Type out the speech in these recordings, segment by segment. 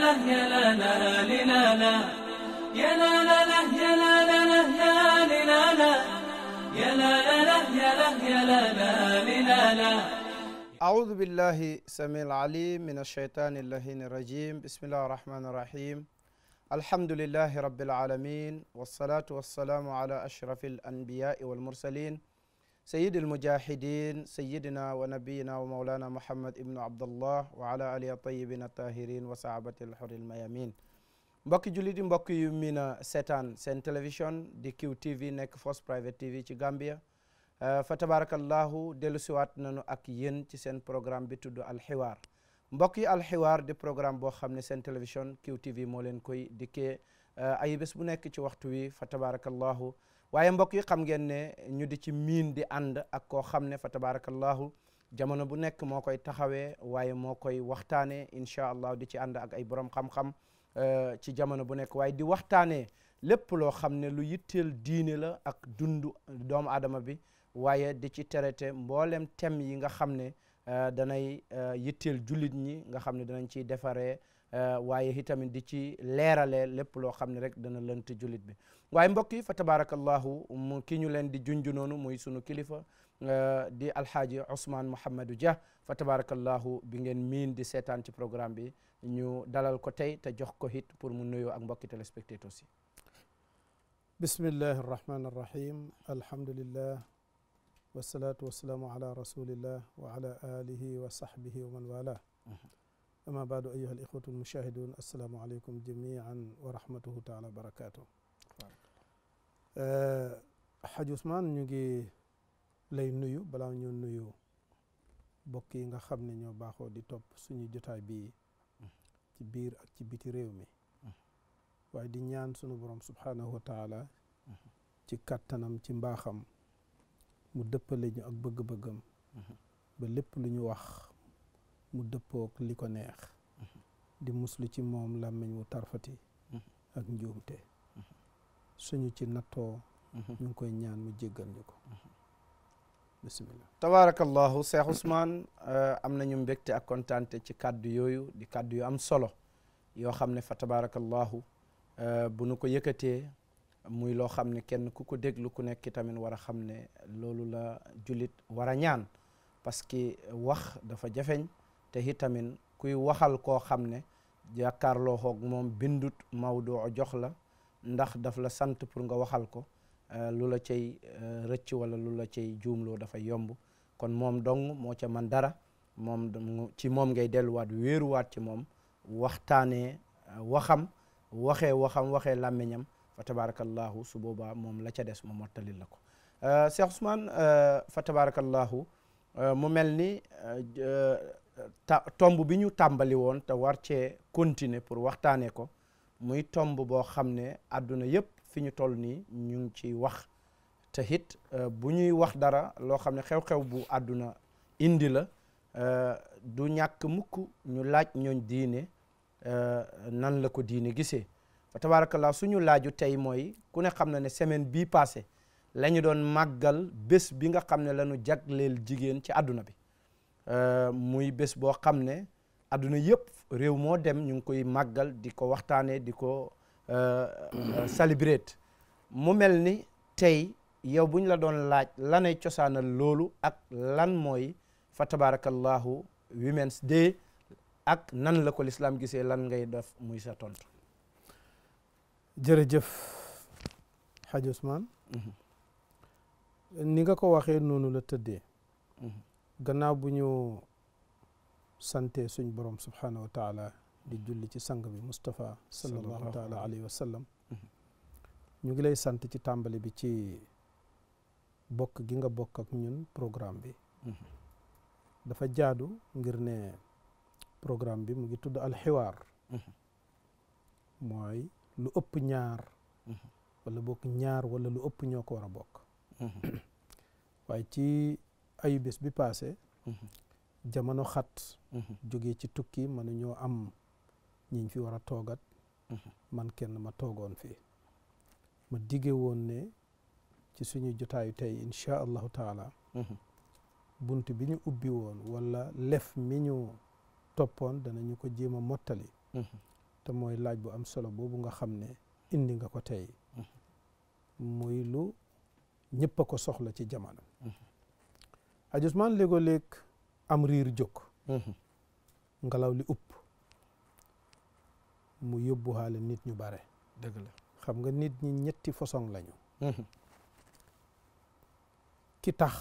لا يا لا لا لا لا يا لا لا لا يا لا لا لا لا لا يا لا لا لا يا لا يا لا لا لا. أعوذ بالله السميع العليم من الشيطان اللعين الرجيم. بسم الله الرحمن الرحيم. الحمد لله رب العالمين، والصلاة والسلام على أشرف الأنبياء والمرسلين سيد المجاهدين سيدنا ونبينا ومولانا محمد ابن عبد الله وعلى آله الطيبين الطاهرين وصحابة الحر الميامين. mbokki jullit yi, mbokk yu miina seetaan seen télévision di QTV nekk First Private TV ci Gambia, fa tabarakallahu dellu siwaat nañu ak yéen ci seen programme bi tudd alxiwaar. mbokk yi, alxiwaar di programme boo xam ne seen télévision QTV moo leen koy dikkee ay bés bu nekk ci waxtu wi, fa tabarakallahu. waaye mbokk yi, xam ngeen ne ñu di ci miin di ànd ak koo xam ne fa tabarakallahu jamono bu nekk moo koy taxawee waaye moo koy waxtaanee incha allah, di ci ànd ak ay borom xam-xam ci jamono bu nekk, waaye di waxtaanee lépp loo xam ne lu yitteel diine la ak dundu doomu aadama bi, waaye di ci traité mboolem thème yi nga xam ne danay yitteel jullit ñi, nga xam ne danañ ciy defaree waaye itamit di ci leeralee lépp loo xam ne rek dana lënt jullit bi. waaye mbokk yi, fa tabarakallahu mu ki ñu leen di junj noonu muy sunu kilifa di alhaaji Ousmane Mouhamadou Dia, fa tabarakallahu bi ngeen miin di seetaan ci programme bi, ñu dalal ko tey te jox ko hit pour mu nuyoo ak mbokki téléspectateurs yi. bismillahi arrahmani arrahim. alhamdulillah wasalaatu wasalaamu ala rasulillah wa ala alihi wa sahbihi wa man wala. ama baadu ayuha al ixwatu almushahidun, assalaamu aleykum jamian wa rahmatuhu taala wa barakatuh. Haj Ousmane, ñu ngi lay nuyu balaa ñu nuyu mbokk yi nga xam ne ñoo baaxoo di topp suñu jotaay bi ci biir ak ci biti réew mi, waaye di ñaan sunu borom subhanahu wa taala ci kattanam ci mbaaxam mu dëppale ñu ak bëgg-bëggam ba lépp lu ñu wax mu dëppook li ko neex, di muslu ci moom làmmiñ wu tarfati ak njuumte. suñu ci nattoo ñu ngi koy ñaan mu jéggal ñu ko. bismillah. tabarakallahu Cheikh Ousmane, am nañu mbégte ak kontaante ci kàddu yooyu, di kàddu yu am solo yoo xam ne fa tabarakallahu bu nu ko yëkkatee muy loo xam ne kenn ku ko déglu ku nekk tamit war a xam ne loolu la jullit war a ñaan, parce que wax dafa jafeñ te itamit kuy waxal koo xam ne jàkkaarloo xoog moom bindut mawdu jox la, ndax daf la sant pour nga waxal ko, lu la cay rëcc wala lu la cay juumloo dafa yomb. kon moom dong moo ca man dara, moom ci moom ngay delluwaat wéeruwaat ci moom, waxtaanee waxam waxee làmmiñam, fa tabarakallahu su boobaa moom la ca des mu mottalil la ko. Cheikh Ousmane, fa tabarakallahu mu mel ni tomb bi ñu tàmbali woon te war cee continuer pour waxtaanee ko, muy tomb boo xam ne àdduna yëpp fi ñu toll nii ñu ngi ciy wax, te it bu ñuy wax dara loo xam ne xew-xew bu àdduna indi la, du ñàkk mukk ñu laaj ñooñ diine nan la ko diine gisee. fa tabarakallah suñu laaju tey mooy, ku ne xam na ne semaine bii passé la ñu doon màggal bés bi nga xam ne la ñu jagleel jigéen ci àdduna bi, muy bés boo xam ne àdduna yëpp réew moo dem ñu ngi koy màggal, di ko waxtaanee, di ko celebrate. mu mel ni tey yow bu ñu la doon laaj lanay cosaanal loolu ak lan mooy fa tabarakallahu Women's Day ak nan la ko lislaam gisee, lan ngay def muy sa tontu. jërëjëf Haj Ousmane. ni nga ko waxee noonu la tëddee. gannaaw bu ñu sante suñ borom subhanahu wa taala di julli ci sang bi Mustafa sallallahu taala alayhi wa sallam, ñu ngi lay sant ci tàmbali bi ci bokk gi nga bokk ak ñun programme bi. dafa jaadu ngir ne programme bi mu ngi tudd alxiwaar, mooy lu ëpp ñaar wala bokk ñaar wala lu ëpp ñoo ko war a bokk. waaye ci ayu bés bi passé jamono xat jógee ci tukki mënuñoo am ñiñ fi war a toogat, man kenn ma toogoon fii, ma dige woon ne ci suñu jotaayu tey incha allahu taala bunt bi ñu ubbi woon wala lef mi ñu toppoon danañu ko jéem a mottali te mooy laaj bu am solo boobu nga xam ne indi nga ko tey muy lu ñëpp a ko soxla ci jamono. Hadj Ousmane léegoo-léeg am riir jóg ngelaw li upp mu yóbbuwaale nit ñu bare. dëgg la xam nga nit ñi ñetti façon lañu. ki tax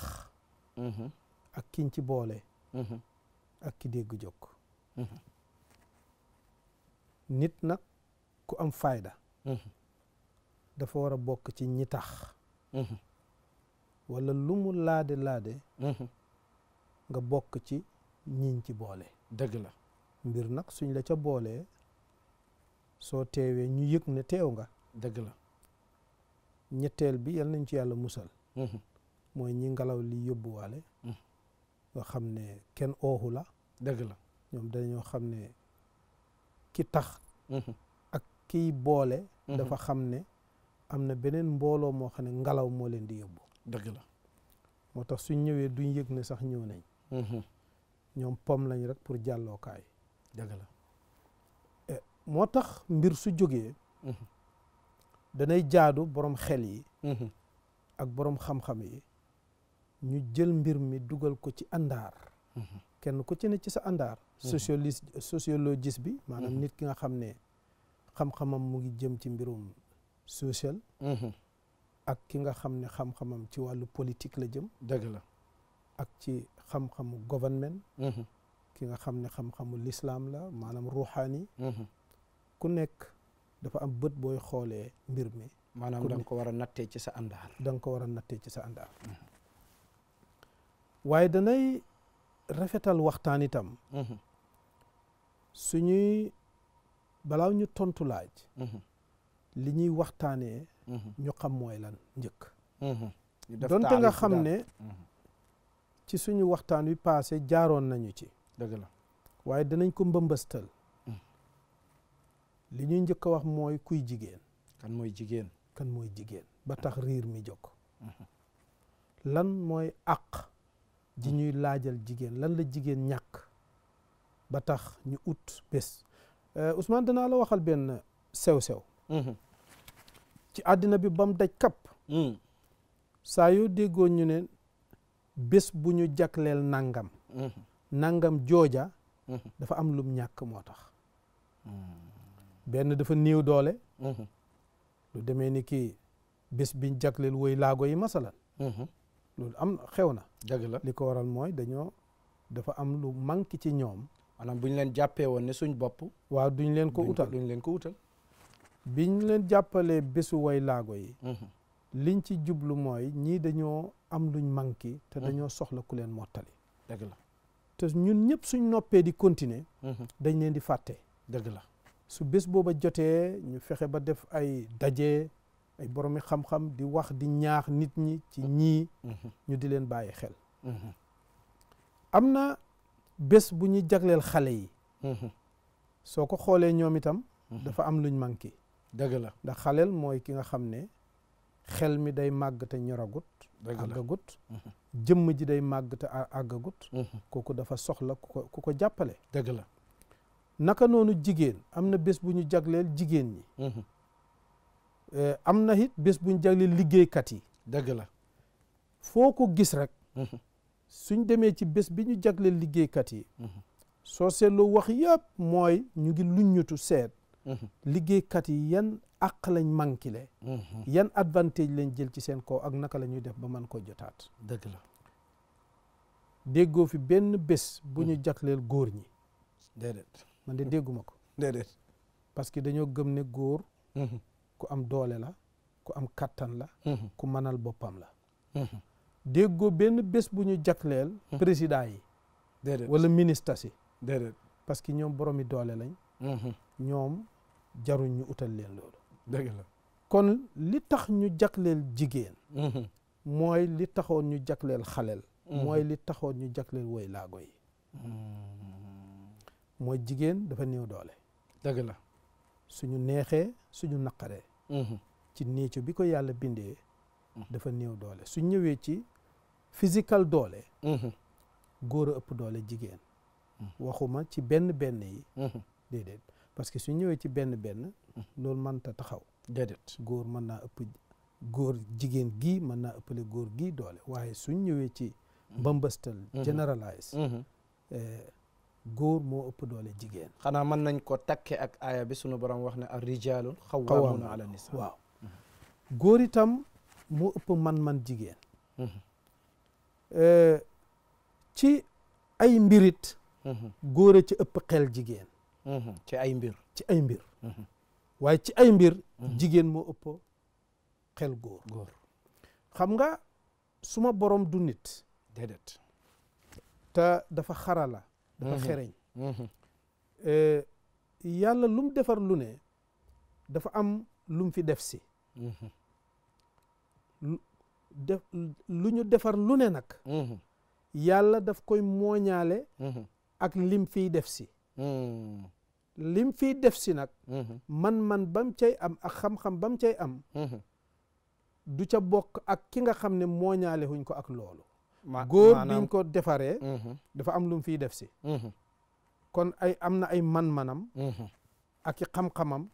ak kiñ ci boole ak ki dégg jóg. nit nag ku am fayda dafa war a bokk ci ñi tax wala lu mu laade nga bokk ci ñiñ ci boole. dëgg la mbir nag suñ la ca boolee soo teewee ñu yëg ne teew nga. dëgg la ñetteel bi yal nañ ci yàlla musal mooy ñi ngelaw li yóbbuwaale nga xam ne kenn ooxu la. dëgg la ñoom dañoo xam ne ki tax ak kiy boole dafa xam ne am na beneen mbooloo moo xam ne ngelaw moo leen di yóbbu. dëgg la moo tax suñ ñëwee duñ yëg ne sax ñëw nañ. ñoom pom lañ rek pour jàllookaay. dëgg la moo tax mbir su jógee danay jaadu borom xel yi ak borom xam-xam yi ñu jël mbir mi dugal ko ci àndaar. kenn ku ci ne ci sa àndaar. sociologiste bi maanaam nit ki nga xam ne xam-xamam mu ngi jëm ci mbirum social. ak ki nga xam ne xam-xamam ci wàllu politique la jëm. dëgg la ak ci xam-xamu gouvernement. ki nga xam ne xam-xamu lislaam la maanaam ruuxaani. ku nekk dafa am bët booy xoolee mbir mi. maanaam da nga ko war a nattee ci sa àndaar. da nga ko war a nattee ci sa àndaar. waaye danay rafetal waxtaan itam. suñuy balaaw ñu tontu laaj. li ñuy waxtaanee. ñu xam mooy lan njëkk. donte nga xam ne. ci suñu waxtaan wi passé jaaroon nañu ci. dëgg la waaye danañ ko mbëmbëstal. li ñuy njëkk a wax mooy kuy jigéen. kan mooy jigéen. kan mooy jigéen ba tax riir mi jóg. lan mooy àq ji ñuy laajal jigéen lan la jigéen ñàkk ba tax ñu ut bés. Ousmane danaa la waxal benn sew-sew. ci àddina bi ba mu daj kapp. saa yoo déggoo ñu ne bés bu ñu jagleel nangam. nangam jooja. dafa am lum ñàkk moo tax. benn dafa néew doole. lu demee ni ki bés biñ jagleel woy laago yi masalan. loolu am xew na. dëgg la li ko waral mooy dafa am lu manqué ci ñoom. maanaam bu ñu leen jàppee woon ne suñ bopp. waaw duñ leen ko utal duñ leen ko utal. biñ leen jàppalee bésu woy laago yi. liñ ci jublu mooy ñii dañoo am luñ manqué te dañoo soxla ku leen mottali. dëgg la te ñun ñëpp suñ noppee di continuer. dañ leen di fàtte. dëgg la su bés booba jotee ñu fexe ba def ay daje ay boromi xam-xam di wax di ñaax nit ñi ci ñii. ñu di leen bàyyi xel. am na bés bu ñuy jagleel xale yi. soo ko xoolee ñoom itam. dafa am luñ manqué. dëgg la ndax xaleel mooy ki nga xam ne xel mi day màgg te ñoragut. dëgg la àggagut. jëmm ji day màgg te àggagut. kooku dafa soxla ku ko jàppale. dëgg la naka noonu jigéen am na bés bu ñu jagleel jigéen ñi. am na it bés bu ñu jagleel liggéeykat yi. dëgg la foo ko gis rek. suñ demee ci bés bi ñu jagleel liggéeykat yi. soo seetloo wax yëpp mooy ñu ngi luññutu seet. liggéeykat yi yan àq lañ manqué. yan advantage lañ jël ci seen kaw ak naka la ñuy def ba mën koo jotaat. dëgg la déggoo fi benn bés bu ñu jagleel góor ñi. déedéet man de dégguma ko. déedéet parce que dañoo gëm ne góor. ku am doole la ku am kattan la. ku mënal boppam la. déggoo benn bés bu ñu jagleel. président yi. déedéet wala ministre si. déedéet parce que ñoom boromi doole lañ. ñoom jaruñ ñu utal leen loolu. dëgg la kon li tax ñu jagleel jigéen. mooy li taxoon ñu jagleel xaleel. mooy li taxoon ñu jagleel woy laago yi. mooy jigéen dafa néew doole. dëgg la suñu neexee suñu naqaree. ci niicu bi ko yàlla bindee. dafa néew doole su ñëwee ci physical doole. góor a ëpp doole jigéen. waxuma ci benn yi. déedéet parce que su ñëwee ci benn loolu mënta taxaw déedéet góor mën naa ëpp góor jigéen gii mën naa ëppale góor gii doole waaye suñ ñëwee ci mbambastal généralise góor moo ëpp doole jigéen xanaa mën nañ ko takke ak aaya bi sunu borom wax ne ar rijaalun xawwaamuuna ala nisaa waaw góor itam moo ëpp man jigéen ci ay mbirit góor a ci ëpp xel jigéen ci ay mbir waaye ci ay mbir jigéen moo ëpp xel góor xam nga suma borom du nit déedéet te dafa xarala dafa xereñ yàlla lu mu defar lu ne dafa am lu mu fi def si lu ñu defar lu ne nag yàlla daf koy mooñaale ak lim fiy def si lim fiy def si nag man bam cay am ak xam-xam bam cay am du ca bokk ak ki nga xam ne mooñaale huñ ko ak loolu góor biñ ko defaree dafa am lu mu fiy def si kon am na ay man-manam ak i xam-xamam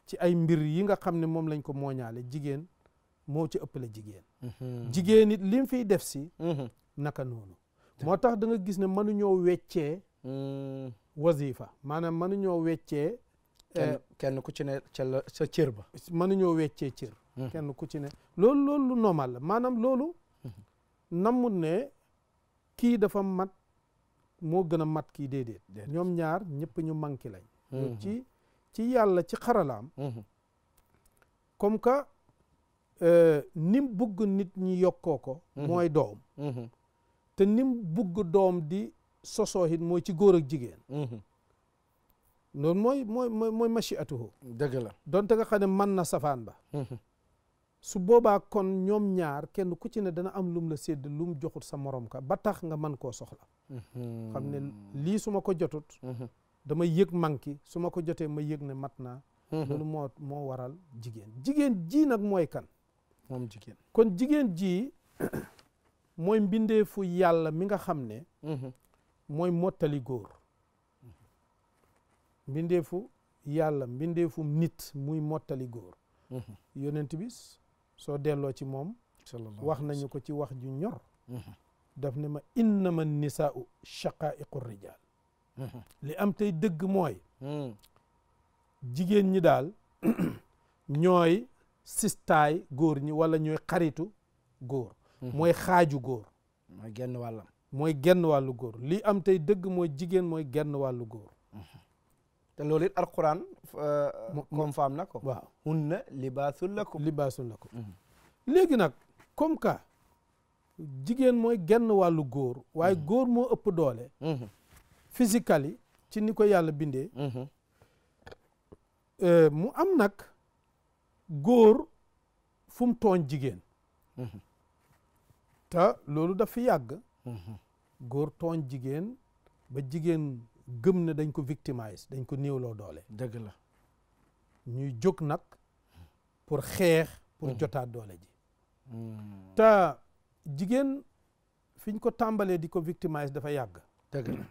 ci ay mbir yi nga xam ne moom lañ ko mooñaale jigéen moo ci ëppale jigéen it lim fiy def si naka noonu moo tax da nga gis ne mënuñoo weccee wazifa maanaam mënuñoo weccee kenn ku ci ne sa cër ba mënuñoo weccee cër kenn ku ci ne loolu lu normal la maanaam loolu namut ne kii dafa mat moo gën a mat kii déedéet ñoom ñaar ñëpp ñu manqué lañ ci yàlla ci xaralaam comme que nim bugg nit ñi yokkoo ko mooy doom te nim bugg doom di sosoo it mooy ci góor ak jigéen loolu mooy machiatuhu dëgg la donte nga xam ne mën na safaan ba su boobaa kon ñoom ñaar kenn ku ci ne dana am lum la sédd lum joxut sa morom ka ba tax nga mën koo soxla xam ne lii su ma ko jotut dama yëg manki su ma ko jotee ma yëg ne mat naa loolu moo waral jigéen ji nag mooy kan moom jigéen kon jigéen ji mooy mbindeefu yàlla mi nga xam ne mooy mottali góor mbindeefu yàlla mbindeefu nit muy mottali góor yonent bi soo delloo ci moom wax nañu ko ci wax ju ñor daf ne ma innama nisaau shaqaiqu rijal li am tey dëgg mooy jigéen ñi daal ñooy sistaay góor ñi wala ñooy xaritu góor mooy xaaju góor mooy genn wàllu góor li am tey dëgg mooy jigéen mooy genn wàllu góor te loolu it alquran comme faam na ko waaw hunna libaasun lakum léegi nag comme que jigéen mooy genn wàllu góor waaye góor moo ëpp doole physically ci ni ko yàlla bindee mu am nag góor fu mu tooñ jigéen te loolu daf fi yàgg góor tooñ jigéen ba jigéen gëm ne dañ ko victimize dañ ko néewloo doole dëgg la ñuy jóg nag pour xeex pour jotaat doole ji te jigéen fi ñu ko tàmbalee di ko victimize dafa yàgg dëgg la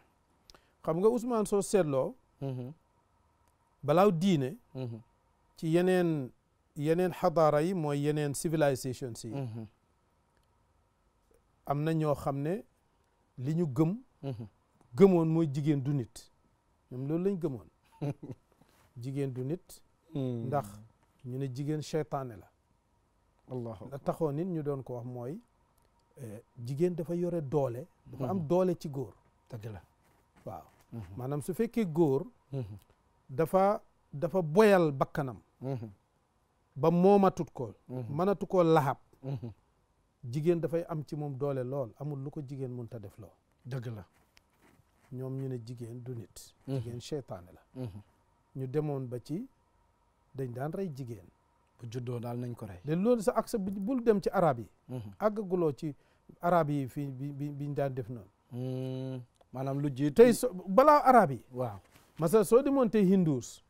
xam nga Ousmane soo seetloo balaaw diine ci yeneen xadaara yi mooy yeneen civilisation si am na ñoo xam ne li ñu gëmoon mooy jigéen du nit ñoom loolu lañ gëmoon jigéen du nit ndax ñu ne jigéen seytaane la la taxoon nit ñu doon ko wax mooy jigéen dafa yore doole dafa am doole ci góor dëgg la waaw maanaam su fekkee góor dafa boyal bakkanam ba moomatut ko mënatu koo laxab jigéen dafay am ci moom doole lool amul lu ko jigéen mënta def lool dëgg la ñoom ñu ne jigéen du nit jigéen seytaane la ñu demoon ba ci dañ daan rey jigéen bu juddoo daal nañ ko rey de loolu sa ak sa bul dem ci arab yi àggaguloo ci arab yi fii biñ daan def noonu maanaam lu jiitu tey balaa arab yi waaw masala soo demoon tey hindus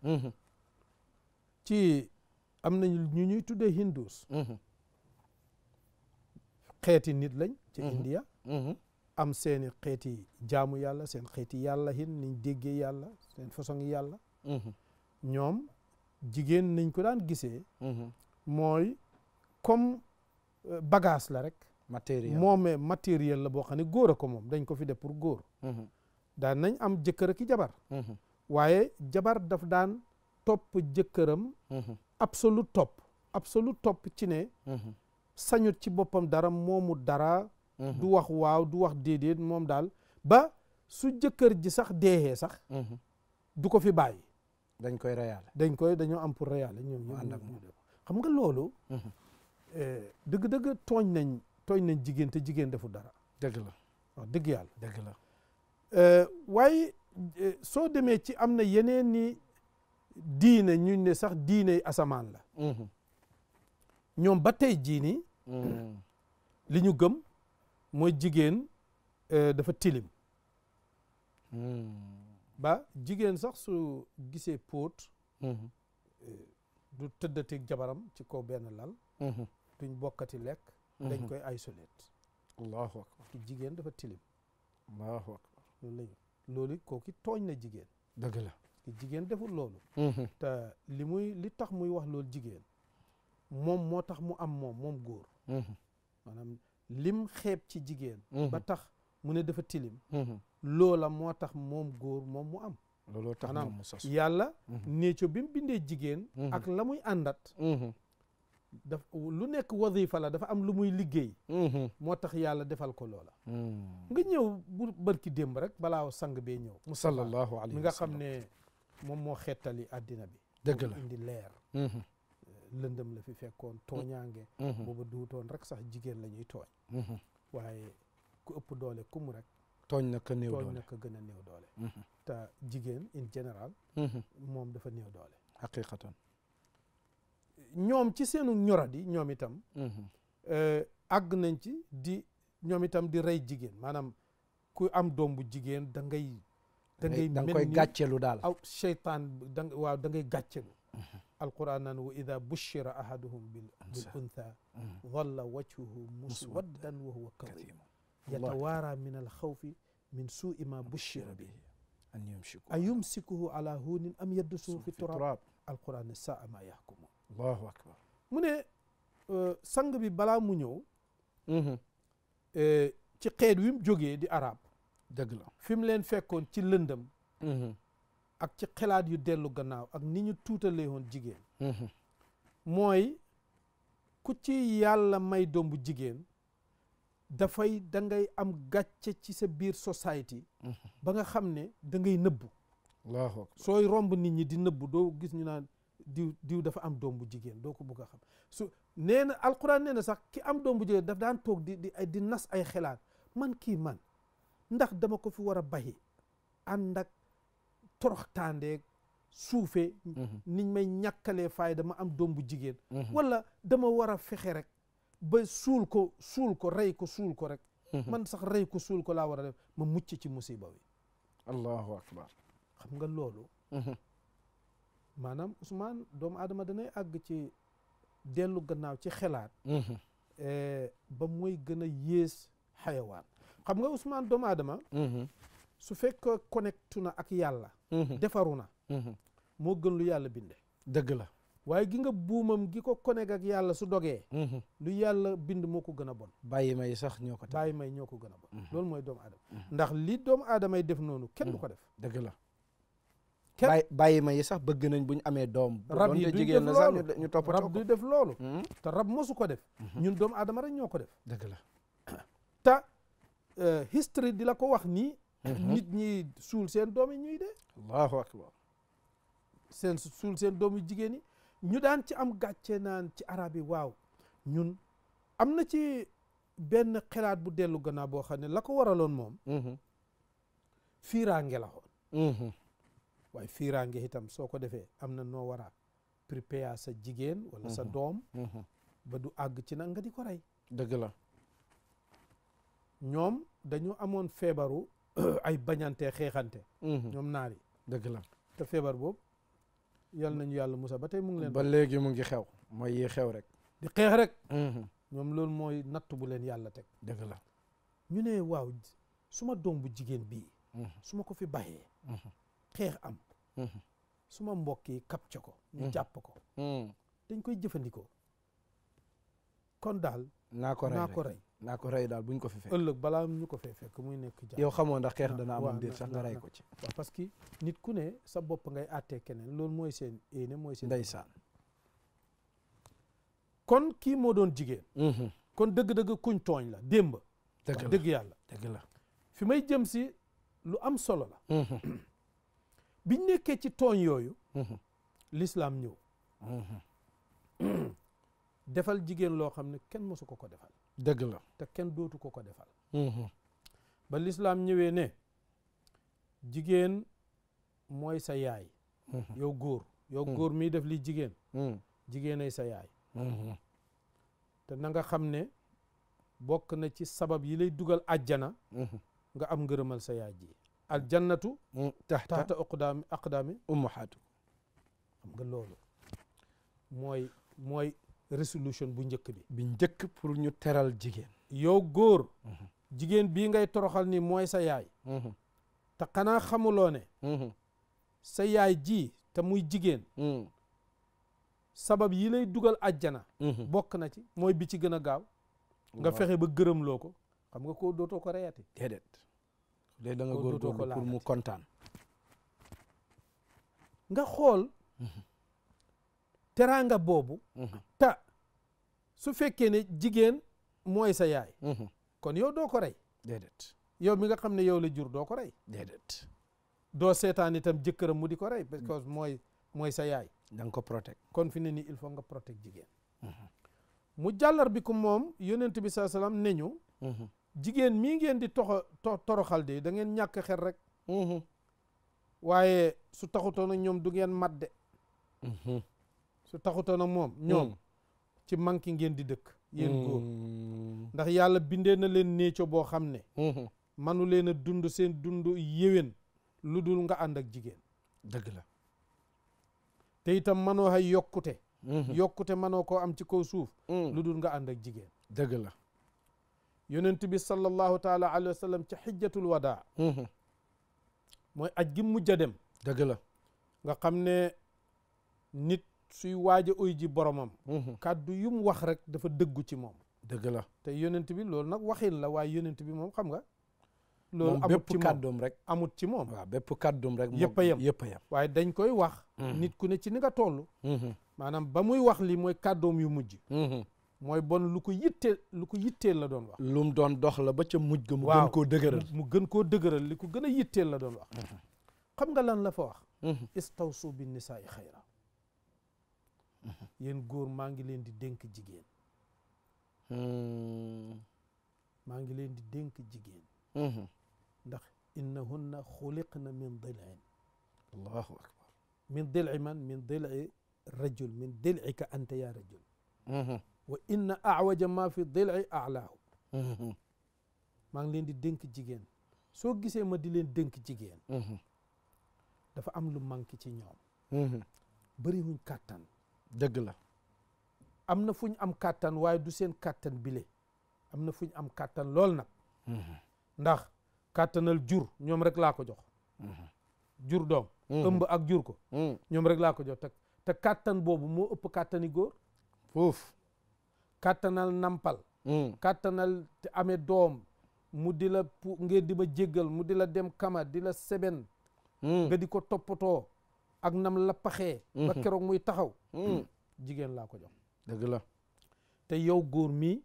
ci am nañu ñu ñuy tuddee hindus xeeti nit lañ ci India am seeni xeeti jaamu yàlla seen xeeti yàlla hin niñ déggee yàlla seen façon yàlla ñoom jigéen nañ ko daan gisee mooy comme bagage la rek matériel moomee matériel la boo xam ne góor a ko moom dañ ko fi def pour góor daan nañ am jëkkër ak i jabar waaye jabar daf daan topp jëkkëram absolu topp ci ne sañut ci boppam dara moomu dara du wax waaw du wax déedéet moom daal ba su jëkkër ji sax deexee sax du ko fi bàyyi dañ koy reyaale dañoo am pour reyaale ñoom xam nga loolu dëgg-dëgg tooñ nañ jigéen te jigéen defu dara dëgg la wax dëgg yàlla dëgg la waaye soo demee ci am na yeneen ni diine ñu ne sax diine asamaan la ñoom ba tey jii nii li ñu gëm mooy jigéen dafa tilim ba jigéen sax su gisee póot du tëddateeg jabaram ci kaw benn lal duñ bokkati lekk dañ koy isolé allahu akbar ki jigéen dafa tilim allahu akbar loolu kooki tooñ na jigéen dëgg la ki jigéen deful loolu te li tax muy wax loolu jigéen moom moo tax mu am moom góor maanaam lim xeeb ci jigéen ba tax mu ne dafa tilim loola moo tax moom góor moom mu am looloo tax maanaam mu sos yàlla néeco bi mu bindee jigéen ak la muy àndat lu nekk wadifa la dafa am lu muy liggéey moo tax yàlla defal ko loola nga ñëw bu barki démb rek balaa sang bee ñëw mu sallallahu alayhi mi nga xam ne moom moo xettali àddina bi dëgg la indi leer lëndëm la fi fekkoon tooñaange booba duutoon rek sax jigéen la ñuy tooñ waaye ku ëpp doole kumu rek tooñ na ka néew doole tooñ na ka gën a néew doole te jigéen in général moom dafa néew doole haqiqatan ñoom ci seenu ñoradi ñoom itam àgg nañ ci ñoom itam di rey jigéen maanaam ku am doom bu jigéen da ngay koy gàccelu daal aw seytaan waaw da ngay gàccelu alquran naan wa ida bushira ahaduhum bil untha dhalla wajhuhu muswaddan wa huwa kadhim yatawaara min alxawfi min suui ma bushira bihi a yumsikuhu ala hunin am yaddusuhu fi turab alquran ne saa ma yahkumun allahu akbar mu ne sang bi balaa mu ñëw ci xeet wi mu jógee di arab dëgg la fi mu leen fekkoon ci lëndëm ak ci xelaat yu dellu gannaaw ak ni ñu tuutalee woon jigéen mooy ku ci yàlla may doom bu jigéen dafay da ngay am gàcce ci sa biir society ba nga xam ne da ngay nëbbu allahu akbar sooy romb nit ñi di nëbbu doo gis ñu naan diw dafa am doom bu jigéen doo ko bëgg a xam nee na alquran nee na sax ki am doom bu jigéen daf daan toog di nas ay xelaat man ndax dama ko fi war a bayi ànd ak toroxtaandeeg suufe niñ may ñàkkalee fayda ma am doom bu jigéen wala dama war a fexe rek ba suul ko rey ko suul ko rek man sax rey ko suul ko laa war a def ma mucc ci musiba wi allahu akbar xam nga loolu maanaam Ousmane doomu aadama danay àgg ci dellu gannaaw ci xelaat ba mooy gën a yées xayawaan xam nga Ousmane doomu aadama su fekkee connectu na ak yàlla defaru na moo gën lu yàlla binde dëgg la waaye gi nga buumam gi ko connect ak yàlla su dogee lu yàlla bind moo ko gën a bon bàyyi may sax ñoo ko bàyyi may ñoo ko gën a bon loolu mooy doomu aadama ndax li doomu aadama yi def noonu kenn du ko def dëgg la bàyyi ma yi sax bëgg nañ bu ñu amee doom rab yi duñ def loolu ñu toppatoo ko rab du def loolu te rab mosu ko def ñun doomu aadama rek ñoo ko def dëgg la te history di la ko wax nii nit ñi suul seen doom yi ñuy dee allahu akbar suul seen doom yu jigéen yi ñu daan ci am gàcce naan ci arab yi waaw ñun am na ci benn xelaat bu dellu gannaaw boo xam ne la ko waraloon moom fiiraange la xoon waaye fiiraange itam soo ko defee am na noo war a prépare sa jigéen wala sa doom ba du àgg ci nag nga di ko rey dëgg la ñoom dañu amoon feebaru ay bañante xeexante ñoom naar yi dëgg la te feebar boobu yal nañu yàlla musa ba tey mu ngi leen ba léegi mu ngi xew mooy yi xew rek di xeex rek ñoom loolu mooy natt bu leen yàlla teg dëgg la ñu ne waaw suma doom bu jigéen bii su ma ko fi bàyyee xeex am suma mbokk yi capté ko ñu jàpp ko dañ koy jëfandikoo kon daal naa ko rey daal buñ ko fi fekk ëllëg balaa ñu ko fee fekk muy nekk jàmm yow xamoo ndax xeex dana am déet sax nga rey ko ci waaw parce que nit ku ne sa bopp ngay àttee keneen loolu mooy seen éene mooy seen ndeysaan kon kii moo doon jigéen kon dëgg-dëgg kuñ tooñ la démb dëgg yàlla dëgg la fi may jëm si lu am solo la biñ nekkee ci tooñ yooyu l'islam ñëw defal jigéen loo xam ne kenn mosu ko defal dëgg la te kenn dootu ko defal ba l'islam ñëwee ne jigéen mooy sa yaay yow góor miy def li jigéenay sa yaay te na nga xam ne bokk na ci sabab yi lay dugal àjjana nga am ngërëmal sa yaay ji aljannatu taxta aqdaami ummahaatu xam nga loolu mooy résolution bu njëkk bi njëkk pour ñu teral jigéen yow góor jigéen bii ngay toroxal ni mooy sa yaay te xanaa xamuloo ne sa yaay ji te muy jigéen sabab yi lay dugal àjjana bokk na ci mooy bi ci gën a gaaw nga fexe ba gërëmloo ko xam nga ko dootoo ko reyati déedéet léegi da nga góorgóorlu pour mu kontaan nga xool teraanga boobu ta su fekkee ne jigéen mooy sa yaay kon yow doo ko rey déedéet yow mi nga xam ne yow la jur doo ko rey déedéet doo seetaan itam jëkkëram mu di ko rey parce que mooy sa yaay da nga ko protect kon fi ne nii il faut nga protect jigéen mu jàllar bi ko moom yonent bi saa salaam ne ñu jigéen mii ngeen di toroxal de da ngeen ñàkk xel rek waaye su taxutoon ak ñoom du ngeen mat de su taxutoon ak moom ñoom ci manki ngeen di dëkk yéen góor ndax yàlla bindee na leen néeco boo xam ne manu leen a dund seen dund yéwén lu dul nga ànd ak jigéen dëgg la te itam manoo hay yokkute manoo koo am ci kaw suuf lu dul nga ànd ak jigéen dëgg la yonent bi sallallahu taala alayhi wa sallam ci xijjatul wadaa mooy aj gi mujj a dem dëgg la nga xam ne nit suy waaj a uy ji boromam kàddu yum wax rek dafa dëggu ci moom dëgg la te yonent bi loolu nag waxin la waaye yonent bi moom xam nga loolu amut ci kàddoom rek amut ci moom waaw bépp kàddoom rek yëpp a yem waaye dañ koy wax nit ku ne ci ni nga toll maanaam ba muy wax li mooy kàddoom yu mujj mooy bon lu ko yitteel la doon wax lu mu doon dox la ba ca mujj ga mu gën koo dëgëral mu gën koo dëgëral li ko gën a yitteel la doon wax xam nga lan la fa wax istawsu bin nisaa'i xayra yéen góor maa ngi leen di dénk jigéen maa ngi leen di dénk jigéen ndax innahunna xuliqna min dil'in allahu akbar min dil'i man min dil'i rajul min dil'ika anta ya rajul wa inna awaja ma fi dil'i a'laahu maa ngi leen di dénk jigéen soo gisee ma di leen dénk jigéen dafa am lu manqué ci ñoom bëriwuñ kàttan dëgg la am na fu ñu am kàttan waaye du seen kàttan bile am na fu ñu am kàttan lool nag ndax kàttanal jur ñoom rek laa ko jox jur doom ëmb ak jur ko ñoom rek laa ko jox te kàttan boobu moo ëpp kàttani góor foofu kàttanal nampal kàttanal te amee doom mu di la ngeen di ma jéggal mu di la dem kama di la seben nga di ko toppatoo ak nam la paxee ba keroog muy taxaw jigéen laa ko jox dëgg la te yow góor mi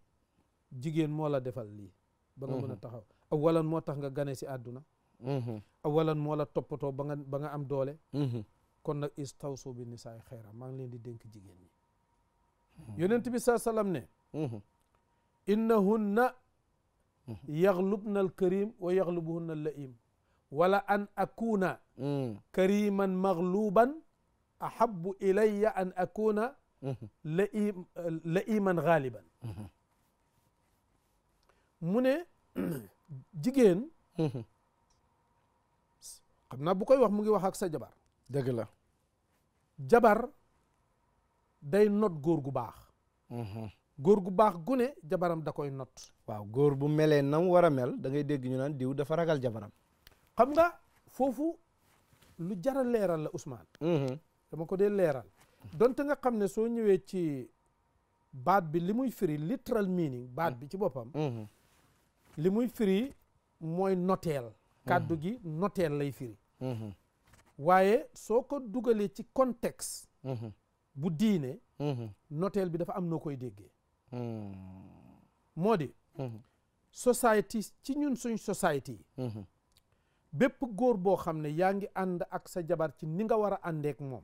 jigéen moo la defal lii ba nga mën a taxaw awalan moo tax nga gane si àdduna awalan moo la toppatoo ba nga am doole kon nag istawsu bi nisaay xayra maa ngi leen di dénk jigéen ñi yonent bi saa sallam ne innahunna yaxlubna al karim wa yaxlubuhunna al laim wala an akuna kariman maxluban ahabu ilayya an akuna laiman xaaliban mu ne jigéen xam naa bu koy wax mu ngi wax ak sa jabar dëgg la jabar day not góor gu baax góor gu baax gu ne jabaram da koy not waaw góor bu melee nam war a mel da ngay dégg ñu naan diw dafa ragal jabaram xam nga foofu lu jara leeral la Ousmane dama ko dee leeral donte nga xam ne soo ñëwee ci baat bi li muy firi literal meaning baat bi ci boppam li muy firi mooy noteel kàddu gi noteel lay firi waaye soo ko dugalee ci contexte bu diine noteel bi dafa am noo koy déggee moo di society ci ñun suñ society yi bépp góor boo xam ne yaa ngi ànd ak sa jabar ci ni nga war a àndeek moom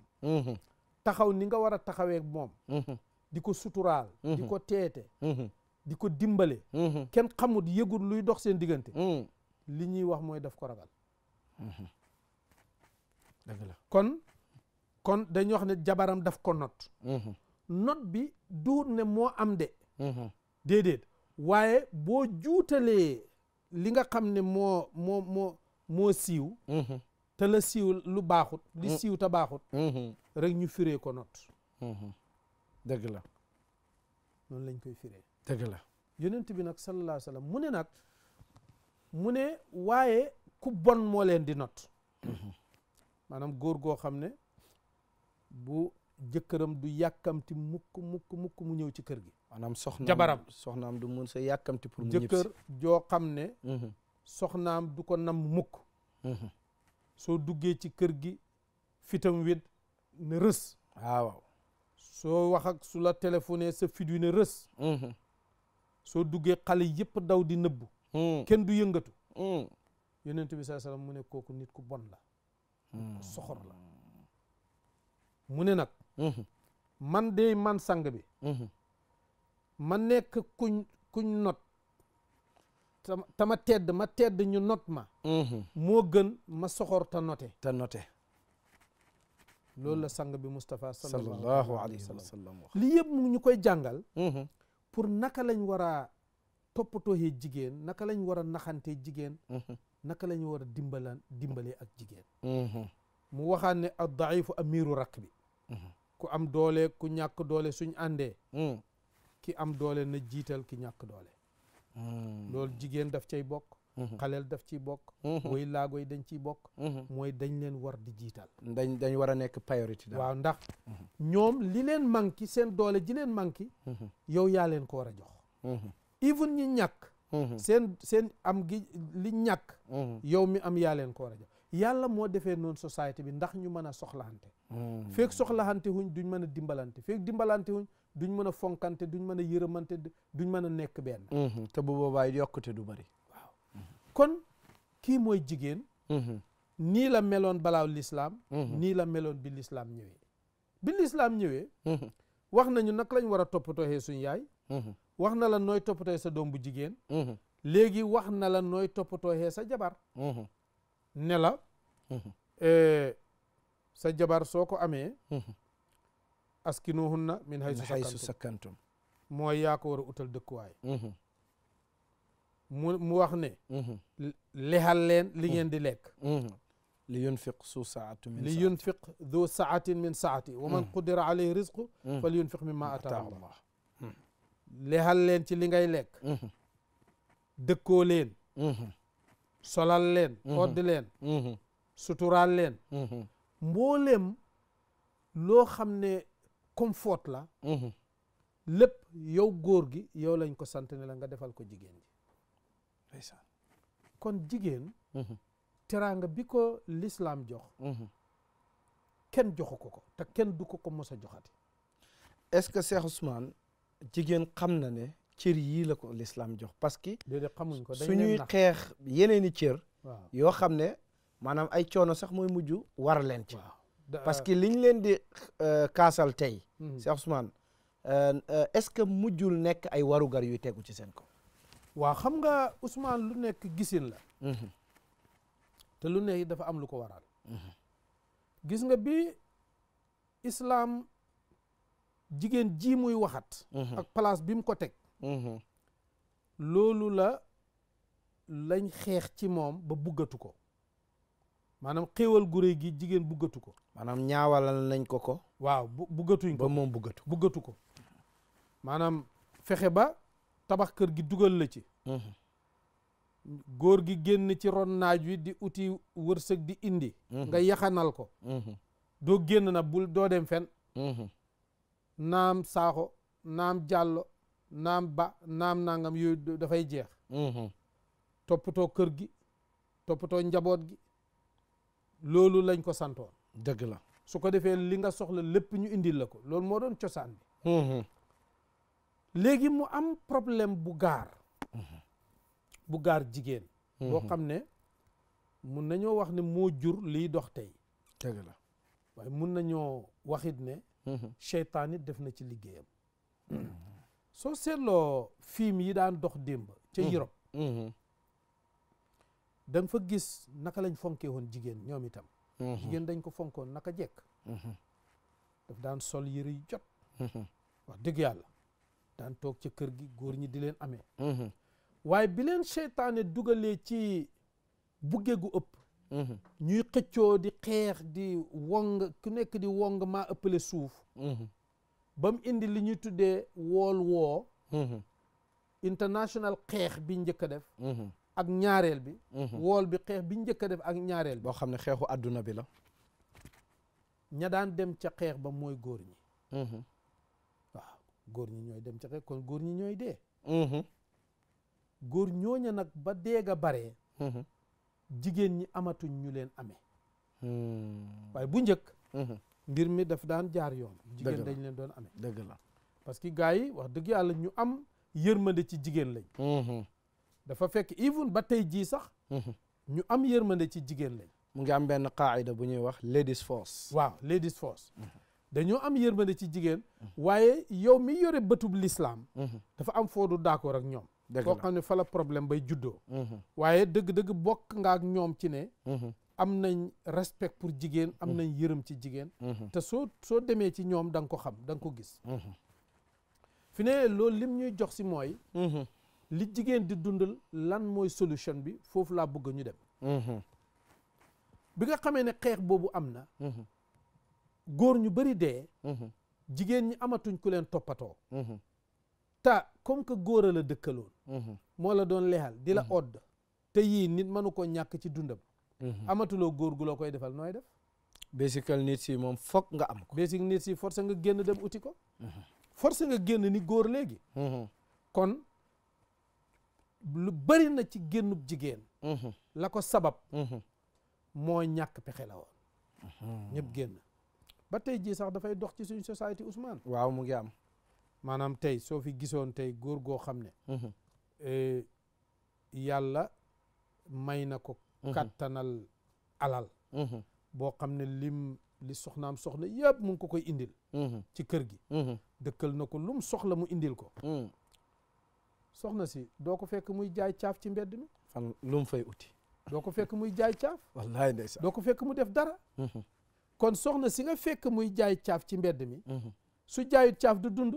taxaw ni nga war a taxaweek moom di ko suturaal di ko teete di ko dimbale kenn xamut yëgul luy dox seen diggante li ñuy wax mooy daf ko ragal dëgg la kon dañuy wax ne jabaram daf ko not bi duut ne moo am de déedéet waaye boo juutalee li nga xam ne moo siiw te la siiw lu baaxut li siiw te baaxut rek ñu firee ko not dëgg la noonu lañ koy firee dëgg la yonent bi nag sallallahu alayhi wa sallam mu ne waaye ku bon moo leen di not maanaam góor goo xam ne bu jëkkëram du yàkkamti mukk mu ñëw ci kër gi maanaam soxnaam du mun sa yàkkamti pour mu ñibbisi jëkkër joo xam ne soxnaam du ko nam mukk soo duggee ci kër gi fitam wét ne rës waaw soo wax ak su la téléphoné sa fit wi ne rës soo duggee xale yëpp daw di nëbbu kenn du yëngatu yonent bi sallallahu alayhi wasallam mu ne kooku nit ku bon la nit ku soxor la mu ne nag man de man sang bi ma nekk kuñ not tama tedd ñu not ma moo gën ma soxor te note loolu la sang bi Moustapha sallallahu alayhi wa sallam li yëpp mu ñu koy jàngal pour naka lañ war a toppatoohee jigéen naka lañ war a naxantee jigéen naka lañ war a dimbalee ak jigéen mu waxaan ne ad daifu amiru rakk bi ku am doole ku ñàkk doole suñ àndee ki am doole na jiital ki ñàkk doole loolu jigéen daf cay bokk xaleel daf ciy bokk way laago yi dañ ciy bokk mooy dañ leen war di jiital dañ war a nekk priorité daal waaw ndax ñoom li leen manki seen doole ji leen manki yow yaa leen ko war a jox even ñi ñàkk seen am gi li ñàkk yow mi am yaa leen ko war a jox yàlla moo defee noonu société bi ndax ñu mën a soxlaante feek soxlaante huñ duñ mën a dimbalante feek dimbalante huñ duñ mën a fonkante duñ mën a yërëmante duñ mën a nekk benn te bu boobaa yokkute du bari waaw kon kii mooy jigéen nii la meloon balaaw lislaam nii la meloon bi lislaam ñëwee wax nañu nag lañ war a toppatooxee suñ yaay wax na la nooy toppatooxee sa doom bu jigéen léegi wax na la nooy toppatooxee sa jabar ne la sa jabar soo ko amee askinuhunna min haysu sakkantum mooy yaa ko war a utal dëkkuwaay mu wax ne lexal leen li ngeen di lekk li yunfiq du saatin min saati wa man qudira alayhi rizqu fal yunfiq mimma ataahu Allah lexal leen ci li ngay lekk dëkkoo leen solal leen odd leen suturaal leen mbooleem loo xam ne comfort la lépp yow góor gi yow lañ ko sant ne la nga defal ko jigéen ji kon jigéen teraanga bi ko lislaam jox kenn joxu ko te kenn du ko mos a joxati est-ce que Cheikh Ousmane jigéen xam na ne cër yii la ko lislaam jox parce que déedéet xamuñ ko suñuy xeex yeneeni cër yoo xam ne maanaam ay coono sax mooy mujj war leen ci parce que liñ leen di kaasal tey Cheikh Ousmane est-ce que mujjul nekk ay warugar yuy tegu ci seen ko waaw xam nga Ousmane lu nekk gisin la te lu nekk dafa am lu ko waral gis nga bi islaam jigéen ji muy waxat ak place bi mu ko teg loolu lañ xeex ci moom ba buggatu ko maanaam xéewal gu réy gi jigéen buggatu ko maanaam ñaawalal nañ ko waaw buggatuñ ko ba moom buggatu ko maanaam fexe ba tabax kër gi dugal la ci góor gi génn ci ron naaj wi di uti wërsëg di indi nga yaxanal ko doo génn na bul doo dem fen naam saaxo naam jàllo naam ba naam nangam yooyu dafay jeex toppatoo kër gi toppatoo njaboot gi loolu lañ ko santoon dëgg la su ko defee li nga soxla lépp ñu indil la ko loolu moo doon cosaan bi léegi mu am problème bu gaar jigéen boo xam ne mun nañoo wax ne moo jur liy dox tey dëgg la waaye mun nañoo waxit ne seytaan it def na ci liggéeyam soo seetloo film yi daan dox démb ca Europe da nga fa gis naka lañ fonkee woon jigéen ñoom itam jigéen dañ ko fonkoon naka jekk daf daan sol yëre yu jot wax dëgg yàlla daan toog ca kër gi góor ñi di leen amee waaye bi leen seytaane dugalee ci bugge gu ëpp ñuy xëccoo di xeex di wong ku nekk di wong maa ëppale suuf ba mu indi li ñuy tuddee wool woo international xeex bi njëkk a def ak ñaareel bi wool bi xeex bi njëkk a def ak ñaareel bi boo xam ne xeexu àdduna bi la ña daan dem ca xeex ba mooy góor ñi waaw góor ñi ñooy dem ca xeex kon góor ñi ñooy dee góor ñooña nag ba deega baree jigéen ñi amatuñ ñu leen amee waaye bu njëkk mbir mi daf daan jaar yoon jigéen dañ leen doon amee dëgg la parce que gars yi wax dëgg yàlla ñu am yërmande ci jigéen lañ dafa fekk even ba tey jii sax ñu am yërmande ci jigéen lañ mu ngi am benn qaayida bu ñuy wax ladies force waaw ladies force dañoo am yërmande ci jigéen waaye yow mi yore bëtub l'islam dafa am foo du d'accord ak ñoom koo xam ne fa la problème bay juddoo waaye dëgg-dëgg bokk nga ak ñoom ci ne am nañ respect pour jigéen am nañ yërëm ci jigéen te soo demee ci ñoom da nga ko xam da nga ko gis fi ne loolu lim ñuy jox si mooy li jigéen di dundal lan mooy solution bi foofu laa bëgg ñu dem bi nga xamee ne xeex boobu am na góor ñu bari dee jigéen ñi amatuñ ku leen toppatoo ta comme que góor a la dëkkaloon moo la doon leexal di la odd te yii nit mënu ko ñàkk ci dundam amatuloo góor gu la koy defal nooy def basical needs yi moom foog nga am ko basic needs yi forcé nga génn dem uti ko forcé nga génn ni góor léegi kon lu bari na ci génnub jigéen la ko sabab moo ñàkk pexe la woon ñëpp génn ba tey jii sax dafay dox ci suñu société Ousmane waaw mu ngi am maanaam tey soo fi gisoon tey góor goo xam ne yàlla may na ko kattanal alal boo xam ne li soxnaam soxla yëpp mu ngi ko koy indil ci kër gi dëkkal na ko lum soxla mu indil ko soxna si doo ko fekk muy jaay caaf ci mbedd mi fan lu mu fay uti doo ko fekk muy jaay caaf wallaay ndeysaan doo ko fekk mu def dara kon soxna si nga fekk muy jaay caaf ci mbedd mi su jaayut caaf du dund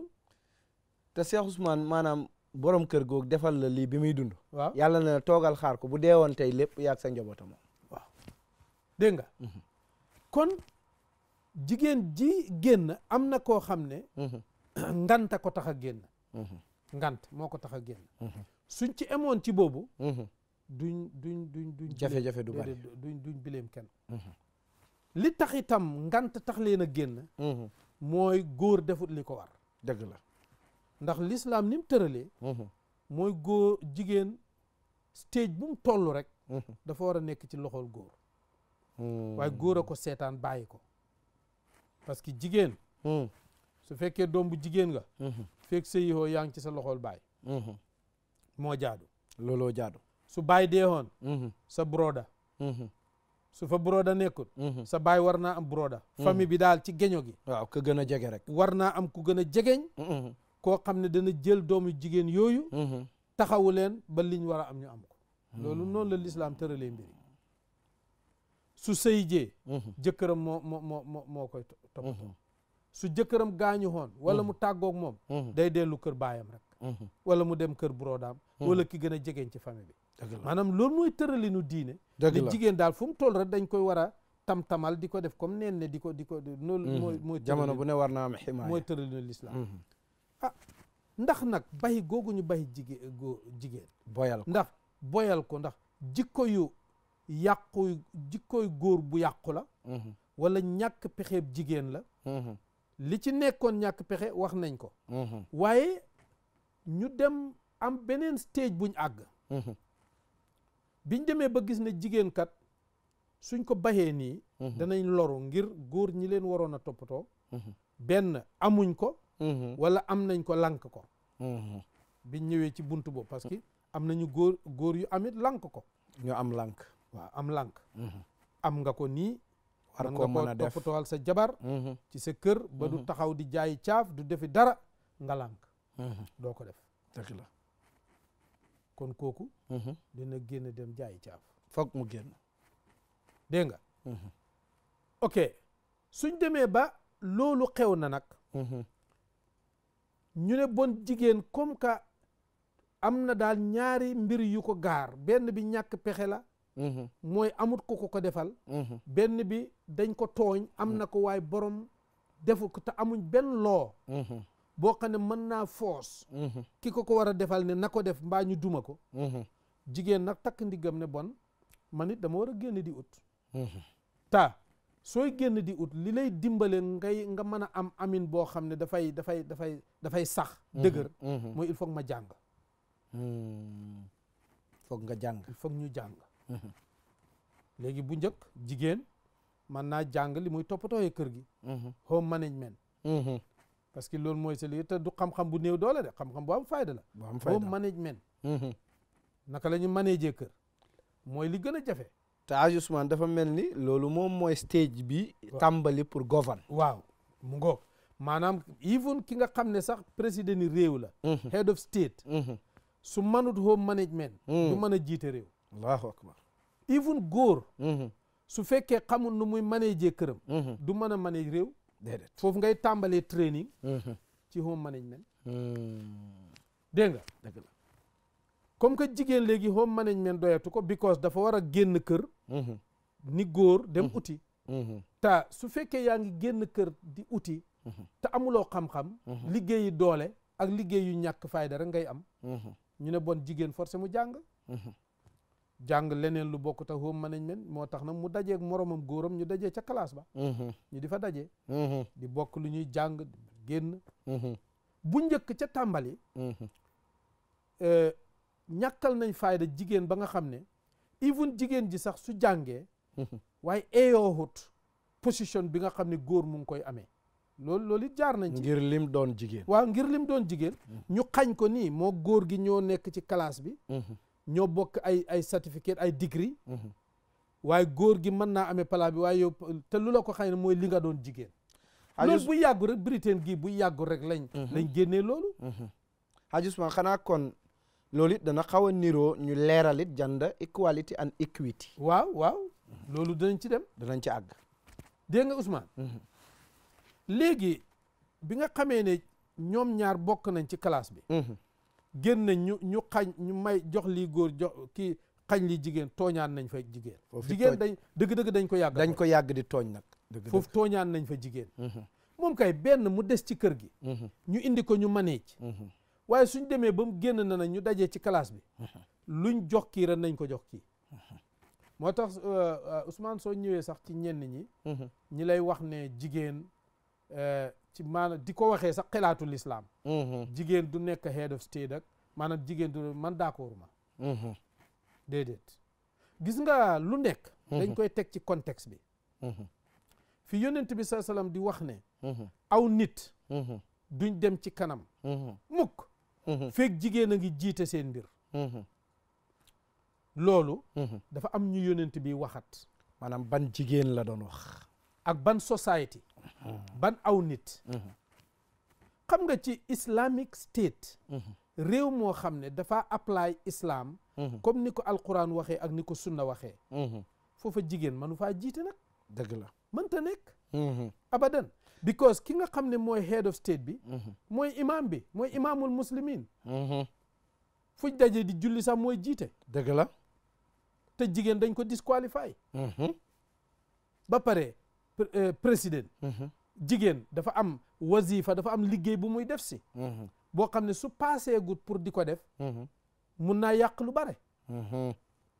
te Cheikh Ousmane maanaam borom kër googu defal la lii bi muy dund waaw yàlla na toogal xaar ko bu dee woon tey lépp yaag sa njabootam waaw dégg nga kon jigéen ji génn am na koo xam ne nganta ko tax a génn ngant moo ko tax a génn suñ ci emoon ci boobu duñ jafe-jafe du bari duñ bileem kenn li tax itam ngant tax leen a génn mooy góor defut li ko war dëgg la ndax l'islam ni mu tëralee mooy góor jigéen stage bu mu toll rek dafa war a nekk ci loxol góor waaye góor a ko seetaan bàyyi ko parce que jigéen su fekkee doom bu jigéen nga fekk sëyihoo yaa ngi ci sa loxol baay moo jaadu looloo jaadu su baay deewoon sa broda su fa broda nekkut sa baay war naa am broda famille bi daal ci geño gi waaw ku gën a jege rek war naa am ku gën a jegeñ koo xam ne dana jël doomu jigéen yooyu taxawu leen ba liñ war a am ñu am ko loolu noonu la lislaam tëralee mbiri su sëy jee jëkkëram moo koy toppatoo su jëkkëram gaañu xoon wala mu tàggoog moom day dellu kër baayam rek wala mu dem kër brodaam wala ki gën a jegeñ ci famille bi maanaam loolu mooy tëralinu diine ne jigéen daal fu mu toll rek dañ koy war a tam-tamal di ko def comme neen ne di ko loolu mooy jamono bu ne war naa am ximaaya mooy tëralinu lislaam ndax nag bay googu ñu bay jigéen boyal ndax boyal ko ndax jikko yu yàqu jikkoy góor bu yàqu la wala ñàkk pexeeb jigéen la li ci nekkoon ñàkk pexe wax nañ ko waaye ñu dem am beneen stage buñ àgg biñ demee ba gis ne jigéen kat suñ ko baxee nii danañ loru ngir góor ñi leen waroon a toppatoo benn amuñ ko wala am nañ ko lank ko biñ ñëwee ci buntu boobu parce que am nañu góor yu amit lank ko ñu am lank waaw am lank am nga ko nii war ko mën a def toppatool sa jabar ci sa kër ba du taxaw di jaayi caaf du defi dara nga lank doo ko def dëgg la kon kooku dina génn dem jaayi caaf foog mu génn dégg nga ok suñ demee ba loolu xew na nag ñu ne bon jigéen comme que am na daal ñaari mbir yu ko gaar benn bi ñàkk pexe la mooy amut ko defal benn bi dañ ko tooñ am na ko waaye borom defu ko te amuñ benn loo boo xam ne mën naa foos ki ko war a defal ne na ko def mbaa ñu duma ko jigéen nag takk ndiggam ne bon man it dama war a génn di ut ta sooy génn di ut li lay dimbale nga mën a am amin boo xam ne dafay sax dëgër mooy il faut ma jàng foog nga jàng il faut ñu jàng léegi bu njëkk jigéen mën naa jàng li muy toppatooyee kër gi home management parce que loolu mooy sa liggéey te du xam-xam bu néew doole de xam-xam bu am fayda la home management naka la ñu manager kër mooy li gën a jafe te Ousmane dafa mel ni loolu moom mooy stage bi tàmbali pour govern waaw mu ngo maanaam even ki nga xam ne sax président ni réew la head of state su manut home management du mën a jiite réew allahu akbar even góor su fekkee xamul nu muy manager këram du mën a manage réew déedéet foofu ngay tàmbalee training ci home management dégg nga dëgg la comme que jigéen léegi home management doyatu ko because dafa war a génn kër ni góor dem uti te su fekkee yaa ngi génn kër di uti te amuloo xam-xam liggéeyi doole ak liggéey yu ñàkk fayda rek ngay am ñu ne bon jigéen forcé mu jàng leneen lu bokk te home management moo tax nag mu dajeeg moromam góoram ñu dajee ca classe ba ñu di fa dajee di bokk lu ñuy jàng génn bu njëkk ca tàmbali ñàkkal nañ fayda jigéen ba nga xam ne even jigéen ji sax su jàngee waaye eeyoohut position bi nga xam ne góor mu ngi koy amee loolu it jaar nañ ci ngir lim doon jigéen waaw ngir lim doon jigéen ñu xañ ko nii moo góor gi ñoo nekk ci classe bi ñoo bokk ay certificate ay degree waaye góor gi mën naa amee pala bi waaye yow te lu la ko xëy ne mooy li nga doon jigéen loolu bu yàggu rek Britain gii bu yàggu rek lañ génnee loolu Ousmane xanaa kon loolu it dana xaw a niroo ñu leeral it gender equality and equity waaw loolu danañ ci dem danañ ci àgg dégg nga Ousmane léegi bi nga xamee ne ñoom ñaar bokk nañ ci classe bi génn nañ ñu xañ ñu may jox lii góor jox kii xañ li jigéen tooñaan nañ fa jigéen jigéen dañ dëgg-dëgg dañ ko yàgg di tooñ nag foofu tooñaan nañ fa jigéen moom kay benn mu des ci kër gi ñu indi ko ñu manage waaye suñ demee ba mu génn na ñu dajee ci classe bi luñ jox kii ren nañ ko jox kii moo tax Ousmane soo ñëwee sax ci ñenn ñi lay wax ne jigéen ci maanaam di ko waxee sax xelaatu lislaam jigéen du nekk head of state ak maanaam jigéen du man d'accord ma déedéet gis nga lu nekk dañ koy teg ci contexte bi fi yonent bi saa salaam di wax ne aw nit duñ dem ci kanam mukk fekk jigéen a ngi jiite seen mbir loolu dafa am ñu yonent bi waxat maanaam ban jigéen la doon wax ak ban society ban aw nit xam nga ci Islamic State réew moo xam ne dafa apply islam comme ni ko alquran waxee ak ni ko sunna waxee foofa jigéen manu faa jiite nag dëgg la mënta nekk abadan because ki nga xam ne mooy head of state bi mooy imam bi mooy imaamul muslimin fuñ daje di julli sax mooy jiite dëgg la te jigéen dañ ko disqualify ba pare président jigéen dafa am wazifa dafa am liggéey bu muy def si boo xam ne su paasee gut pour di ko def mun naa yàq lu bare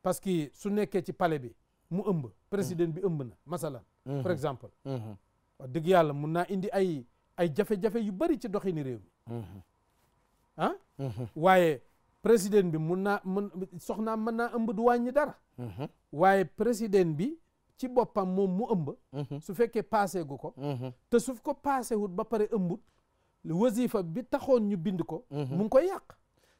parce que su nekkee ci palais bi mu ëmb président bi ëmb na masalan par exemple wax dëgg yàlla mun naa indi ay jafe-jafe yu bari ci doxini réew mi ah waaye président bi soxnaam mën naa ëmb du wàññi dara waaye président bi ci boppam moom mu ëmb su fekkee passé gu ko te su ko passé wut ba pare ëmbut wasifa bi taxoon ñu bind ko mu ngi koy yàq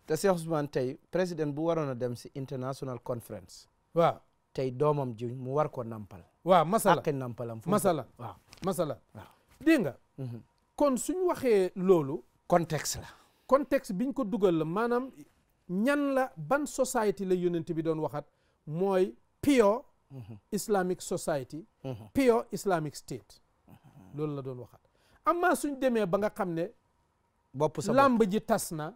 te Cheikh Ousmane tey président bu waroon a dem si international conference waaw tey doomam ji mu war ko nampal waaw masala ak nampalam masala waaw masala dégg nga kon suñ waxee loolu contexte biñ ko dugal la maanaam ñan la ban society la yonent bi doon waxat mooy pure Islamic society pure Islamic state loolu la doon waxat amma suñ demee ba nga xam ne bopp sa làmb ji tas na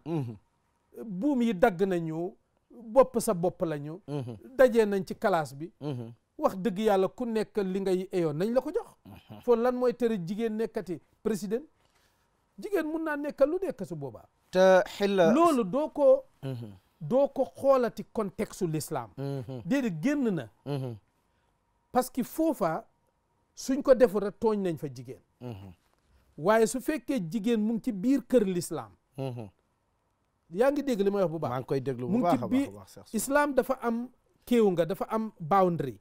buum yi dagg nañu bopp sa bopp lañu dajee nañ ci classe bi wax dëgg yàlla ku nekk li ngay eyoon nañ la ko jox foo lan mooy tere jigéen nekkati président jigéen mun naa nekkal lu nekk su boobaa te xilla loolu doo ko xoolati contexte l'islam déedéet génn na parce que foofa suñ ko defu rek tooñ nañ fa jigéen waaye su fekkee jigéen mu ngi ci biir kër l'islam yaa ngi dégg li may wax bu baax maa ngi koy déglu bu baax a baax islam dafa am kéew nga dafa am boundary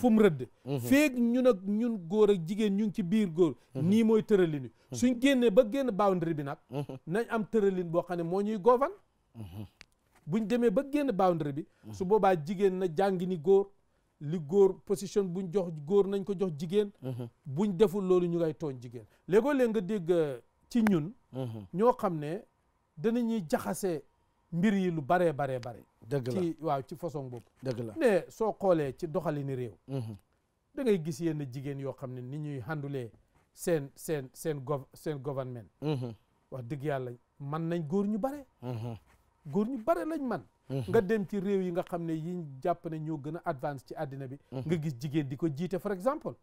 fu mu rëdd feeg ñun góor ak jigéen ñu ngi ci biir góor nii mooy tëralin suñ génnee ba génn boundary bi nag nañ am tëralin boo xam ne moo ñuy govan buñ demee ba génn boundary bi su boobaa jigéen na jàngi ni góor li góor position buñ jox góor nañ ko jox jigéen buñ deful loolu ñu ngay tooñ jigéen léegoo-léeg nga dégg ci ñun ñoo xam ne danañuy jaxase mbir yi lu bare dëgg la ci waaw ci façon boobu dëgg la ne soo xoolee ci doxalini réew da ngay gis yenn jigéen yoo xam ne ni ñuy handulee seen gouvernement wax dëgg yàlla man nañ góor ñu bare lañ man nga dem ci réew yi nga xam ne yiñ jàpp ne ñoo gën a advance ci àddina bi nga gis jigéen di ko jiite par exemple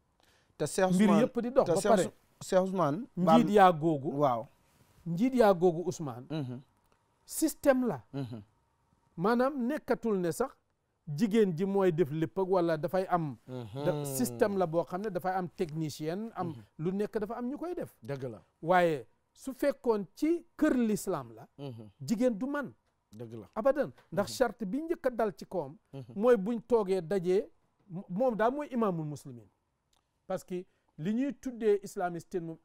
te Cheikh mbir Ousmane yëpp di dox ba pare Cheikh Ousmane njiit yaa googu waaw njiit yaa googu Ousmane système la maanaam nekkatul ne sax jigéen ji mooy def lépp ak wala dafay am système la boo xam ne dafay am technicien am lu nekk dafa am ñu koy def dëgg la waaye su fekkoon ci kër l'islam la jigéen du man dëgg la abadan ndax charte bi njëkk a dal ci kawam mooy buñ toogee dajee moom daal mooy imaamul muslimin parce que li ñuy tuddee islamiste moom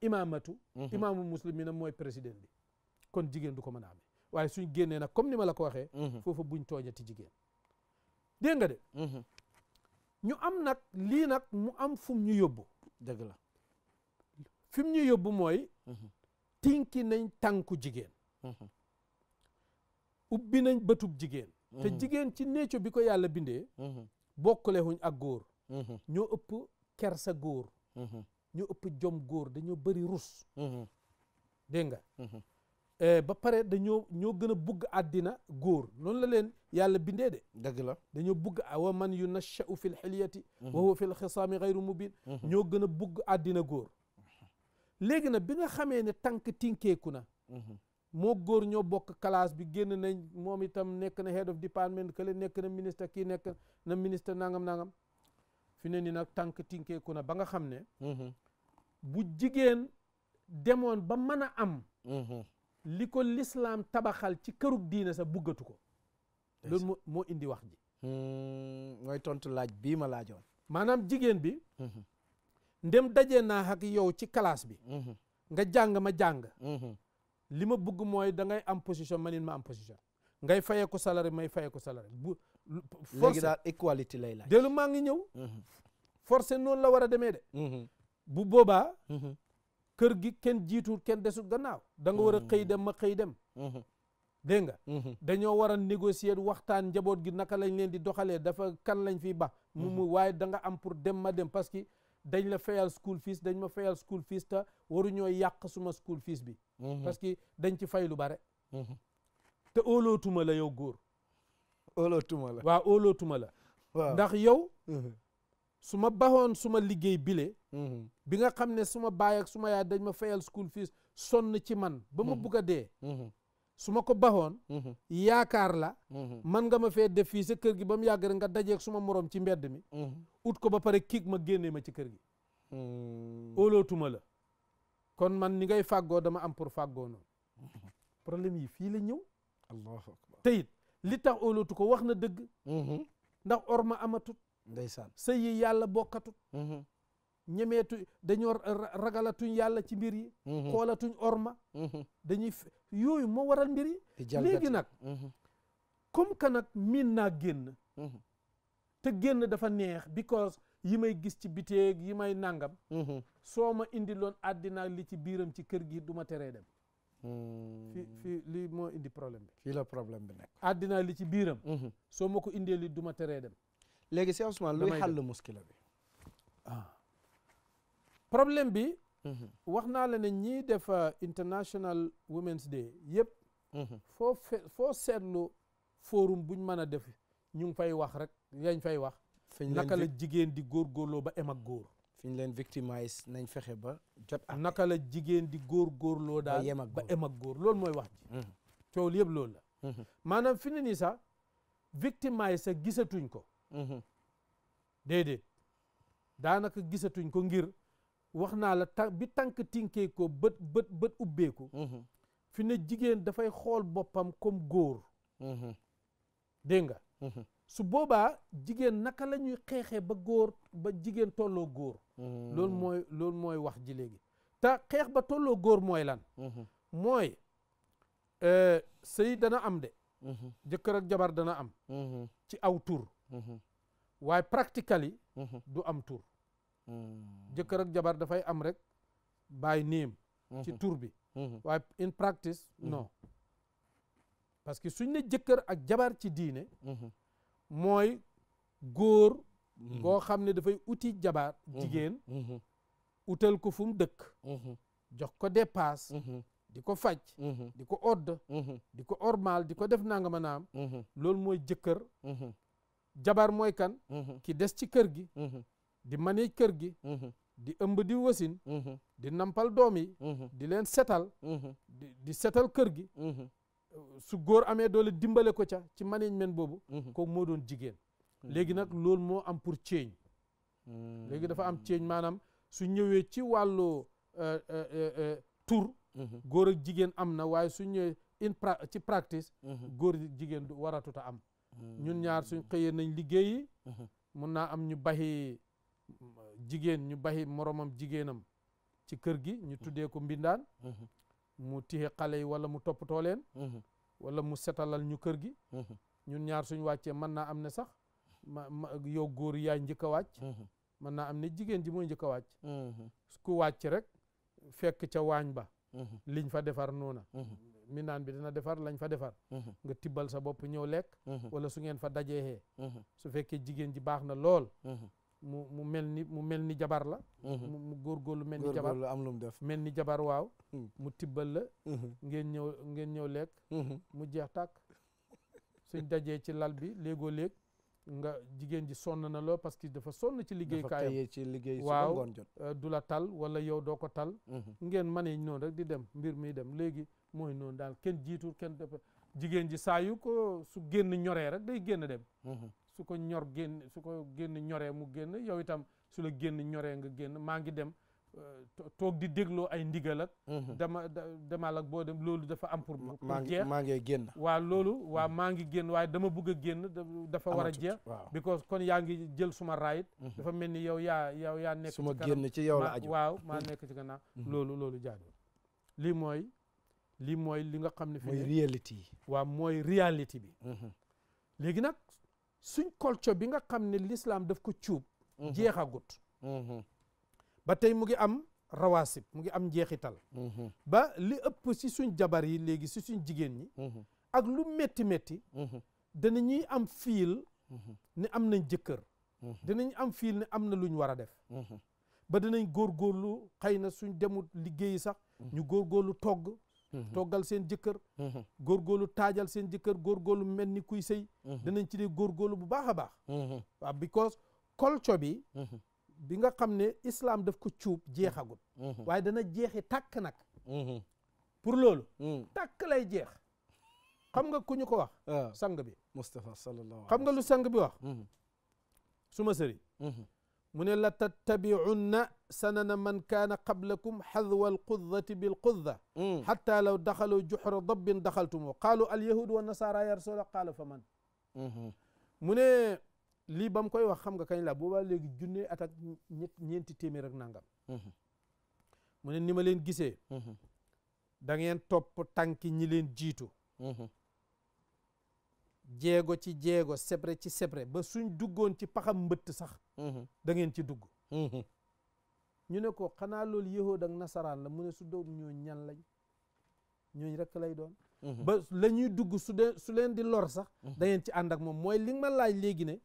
imaamul muslimin mooy président bi kon jigéen du ko mën a amee waaye suñ génnee nag comme ni ma la ko waxee foofu buñ tooñati jigéen dégg nga de ñu am nag lii nag mu am fum ñu yóbbu dëgg la fi mu ñu yóbbu mooy tinki nañ tànku jigéen ubbi nañ bëtub jigéen te jigéen ci neeco bi ko yàlla bindee bokkulehuñ ak góor ñoo ëpp kersa góor ñoo ëpp jom góor dañoo bëri rus dégg nga ba pare ñoo gën a bugg àddina góor noonu la leen yàlla bindee de dëgg la dañoo bugg wa man yunashau fi lxilyati wa huwa fi lxisaami gayru mubin ñoo gën a bugg àddina góor léegi nag bi nga xamee ne tànk tinkeeku na moo góor ñoo bokk classe bi génn nañ moom itam nekk na head of department kële nekk na ministre kii nekk na ministre nangam fi ne ni nag tànk tinkeeku na ba nga xam ne bu jigéen demoon ba mën a am li ko l'islam tabaxal ci kërug diine sa buggatu ko loolu moo indi wax ji mooy tontu laaj bii ma laajoon maanaam jigéen bi ndem dajee naa ak yow ci classe bi nga jàng ma jàng li ma bëgg mooy da ngay am position manit ma am position ngay fayee ko salaire may fayee ko salaire bu léegi daal equality lay laaj dellu maa ngi ñëw forcé noonu la war a demee de bu boobaa kër gi kenn jiitul kenn desul gannaaw da nga war a xëy dem ma xëy dem dégg nga dañoo war a négocier waxtaan njaboot gi naka lañ leen di doxalee dafa kan lañ fi ba mu waaye da nga am pour dem ma dem parce que dañ la fayal school fees dañ ma fayal school fees te waruñoo yàq suma school fees bi parce que dañ ci fay lu bare te óolootuma la yow góor óolootuma la waaw óolootuma la ndax yow su ma baxoon suma liggéey bile bi nga xam ne suma baay ak suma yaay dañ ma fayal school fees sonn ci man ba ma bugg a dee su ma ko baxoon yaakaar la man nga ma fee def fii sa kër gi ba mu yàgg rek nga dajeeg suma morom ci mbedd mi ut ko ba pare kiig ma génnee ma ci kër gi óolootuma la kon man ni ngay fàggoo dama am pour fàggoo noonu problème yi fii la ñëw allahu akbar te it li tax óolootu ko wax na dëgg ndax orma amatut ndeysaan sëy yi yàlla bokkatut ñemeetu dañoo ragalatuñ yàlla ci mbir yi xoolatuñ orma dañuy yooyu moo waral mbir yi léegi nag comme que nag miin naa génn te génn dafa neex because yi may gis ci biteeg yi may nangam soo ma indi loon àddina li ci biiram ci kër gi du ma teree dem fii lii moo indi problème bi fii la problème bi nekk àddina li ci biiram soo ma ko indee li du ma teree dem léegi Cheikh Ousmane luy xàll muskila bi problème bi wax naa la ne ñii def International Women's Day yëpp foo seetlu forum buñ mën a def ñu ngi fay wax rek yañ fay wax naka la jigéen di góorgóorloo ba em ak góor fi ñu leen victimise nañ fexe ba jot ak naka la jigéen di góorgóorloo daal ba em ak góor loolu mooy wax ji coow yëpp loolu la maanaam fi ne nii sax victimise sa gisatuñ ko déedéet daanaka gisatuñ ko ngir wax naa la bi tànk tinkee ko bët ubbeeku fi ne jigéen dafay xool boppam comme góor dégg nga su boobaa jigéen naka la ñuy xeexee ba góor ba jigéen tolloo góor loolu mooy wax ji léegi te xeex ba tolloo góor mooy lan mooy sëy dana am de jëkkër ak jabar dana am ci aw tur waaye practically du am tur jëkkër ak jabar dafay am rek by name ci tur bi waaye in practice non parce que suñ ne jëkkër ak jabar ci diine mooy góor goo xam ne dafay uti jabar jigéen utal ko fu mu dëkk jox ko dépasse di ko faj di ko odd di ko ormal di ko def nangama naam loolu mooy jëkkër jabar mooy kan ki des ci kër gi di manage kër gi di ëmb di wasin di nampal doom yi di leen setal di setal kër gi su góor amee doole dimbale ko ca ci management boobu kooku moo doon jigéen léegi nag loolu moo am pour change léegi dafa am change maanaam su ñëwee ci wàllu tur góor ak jigéen am na waaye su ñëwee ci practice góor jigéen du waratuta am ñun ñaar suñ xëyee nañ liggéeyi mun naa am ñu baxi jigéen ñu baxi moromam jigéenam ci kër gi ñu tuddee ko mbindaan mu tixe xale yi wala mu toppatoo leen wala mu setalal ñu kër gi ñun ñaar suñ wàccee mën naa am ne sax yow góor yaay njëkk a wàcc mën naa am ne jigéen ji mooy njëkk a wàcc ku wàcc rek fekk ca waañ ba liñ fa defar noona mindaan bi dina defar lañ fa defar nga tibbal sa bopp ñëw lekk wala su ngeen fa dajeexee su fekkee jigéen ji baax na lool mu mel ni jabar la mu góorgóorlu mel ni jabar am lu mu def mel ni jabar waaw mu tibbal la ngeen ñëw lekk mu jeex tàkk suñ dajee ci lal bi léegoo léeg nga jigéen ji sonn na loo parce que dafa sonn ci liggéey kaayam waaw du la tal wala yow doo ko tal ngeen mane noonu rek di dem mbir mi dem léegi mooy noonu daal kenn jiitu kenn def jigéen ji saa yu ko su génn ñoree rek day génn dem su ko génn ñoree mu génn yow itam su la génn ñoree nga génn maa ngi dem toog di dégloo ay ndigal ak demal ak boo dem loolu dafa am pour jeex maa ngi génn waaw loolu waaw maa ngi génn waaye dama bëgg a génn dafa war a jeex because kon yaa ngi jël suma raayit dafa mel ni yow yaa nekk suma génn ci yow la aju waaw maa nekk ci gannaaw loolu jaadu lii mooy li nga xam ne fi mooy réalité yi waaw mooy réalité bi léegi nag suñ culture bi nga xam ne l'islam daf ko cuub jeexagut ba tey mu ngi am rawaasib mu ngi am njeexital ba li ëpp si suñ jabar yi léegi si suñ jigéen ñi ak lu métti dana ñuy am fiil ne am nañ jëkkër danañ am fiil ne am na luñ war a def ba danañ góorgóorlu xëy na suñ demut liggéeyi sax ñu góorgóorlu toggal seen jëkkër góorgóorlu taajal seen jëkkër góorgóorlu mel ni kuy sëy danañ ci dee góorgóorlu bu baax a baax waaw because culture bi nga xam ne islam daf ko cuub jeexagut waaye dana jeexi tàkk nag pour loolu tàkk lay jeex xam nga ku ñu ko wax sang bi Mustafa sallallahu xam nga lu sang bi wax suma sëriñ mu ne la tattabi'unna sanana man kaana qablakum xadwa alquddati bilqudda xatta law daxalu juxra dabbin daxaltumoo qaalu alyahud wa nasara ya rasulallah qaala fa man mu ne lii ba mu koy wax xam nga kañ la boobaa léegi junne at ak ñeenti téeméer ak nangam mu ne ni ma leen gisee da ngeen topp tànki ñi leen jiitu jéego ci jéego sebre ci sebre ba suñ duggoon ci paxam mbëtt sax da ngeen ci dugg ñu ne ko xanaa loolu yahood ak nasaraan la mu ne su doon ñooñ ñan lañ ñooñ rek lay doon ba la ñuy dugg su leen di lor sax da ngeen ci ànd ak moom mooy li nga ma laaj léegi ne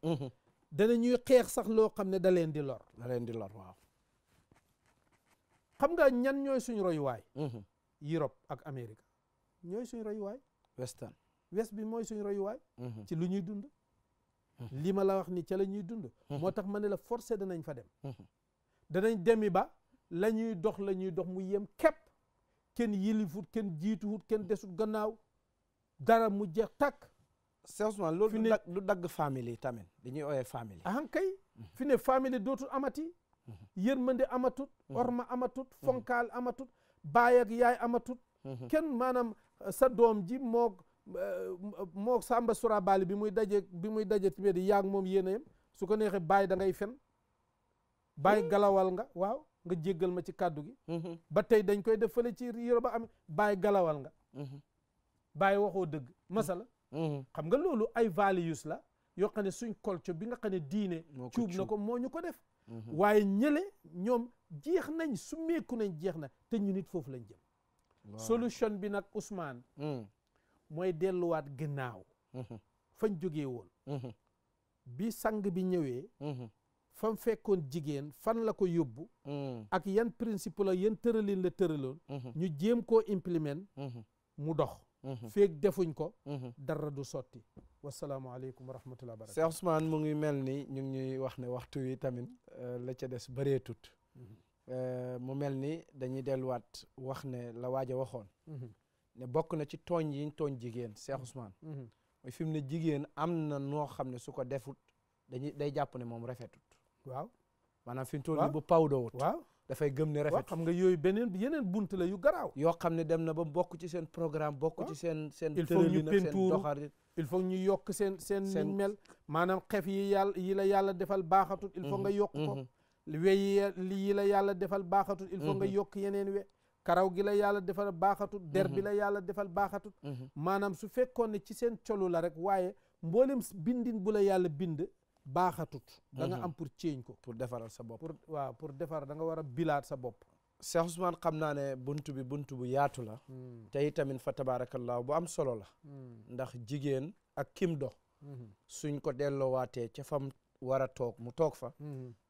dana ñuy xeex sax loo xam ne da leen di lor waaw xam nga ñan ñooy suñ royuwaay Europe ak Amérique ñooy suñ royuwaay west bi mooy suñ royuwaay ci lu ñuy dund li ma la wax ni ca la ñuy dund moo tax ma ne la forcé danañ fa dem danañ demi ba la ñuy dox mu yem képp kenn yilifut kenn jiituwut kenn desut gannaaw dara mu jeex tàkk sérieusement loolu du dagg famille tamit dañuy ooyee famille kay fi ne famille dootul amati yërmande amatut orma amatut fonkaal amatut baay ak yaay amatut kenn maanaam sa doom ji moo Samba Surabali bi muy daje ci biir yaag moom yéen a yem su ko neexee baay da ngay fen baay galawal nga waaw nga jéggal ma ci kàddu gi ba tey dañ koy def fële ci Europe am baay galawal nga baay waxoo dëgg masala xam nga loolu ay values la yoo xam ne suñ culture bi nga xam ne diine cuub na ko moo ñu ko def waaye ñële ñoom jeex nañ summeeku nañ jeex na te ñu nit foofu lañ jëm solution bi nag Ousmane mooy delluwaat gannaaw fañ jógee woon bi sang bi ñëwee fam fekkoon jigéen fan la ko yóbbu ak yan principe la yan tëralin la tëraloon ñu jéem koo implement mu dox feeg defuñ ko dara du sotti wasalaamaaleykum wa rahmatulah barakatu Cheikh Ousmane mu ngi mel ni ñu ngi ñuy wax ne waxtu wi tamit la ca des bëreetut mu mel ni dañuy delluwaat wax ne la waaj a waxoon ne bokk na ci tooñ yiñ tooñ jigéen Cheikh Ousmane mooy fi mu ne jigéen am na noo xam ne su ko defut day jàpp ne moom rafetut waaw maanaam fi mu toll nii bu pawdowut waaw dafay gëm ne rafet xam nga yooyu yeneen bunt la yu garaaw yoo xam ne dem na ba bokk ci seen programme bokk ci seen il faut ñu peinture il faut ñu yokk seen mel maanaam xef yi la yàlla defal baaxatut il faut nga yokk ko yi la yàlla defal baaxatut il faut nga yokk yeneen we karaw gi la yàlla defal baaxatut der bi la yàlla defal baaxatut maanaam su fekkoon ne ci seen colu la rek waaye mboolem bindin bu la yàlla bind baaxatut da nga am pour ceeñ ko pour defaral sa bopp pour defar da nga war a bilaat sa bopp Cheikh Ousmane xam naa ne buntu bu yaatu la te itamit fa tabarakallahu bu am solo la ndax jigéen ak kim dox suñ ko delloowaatee ca fam war a toog mu toog fa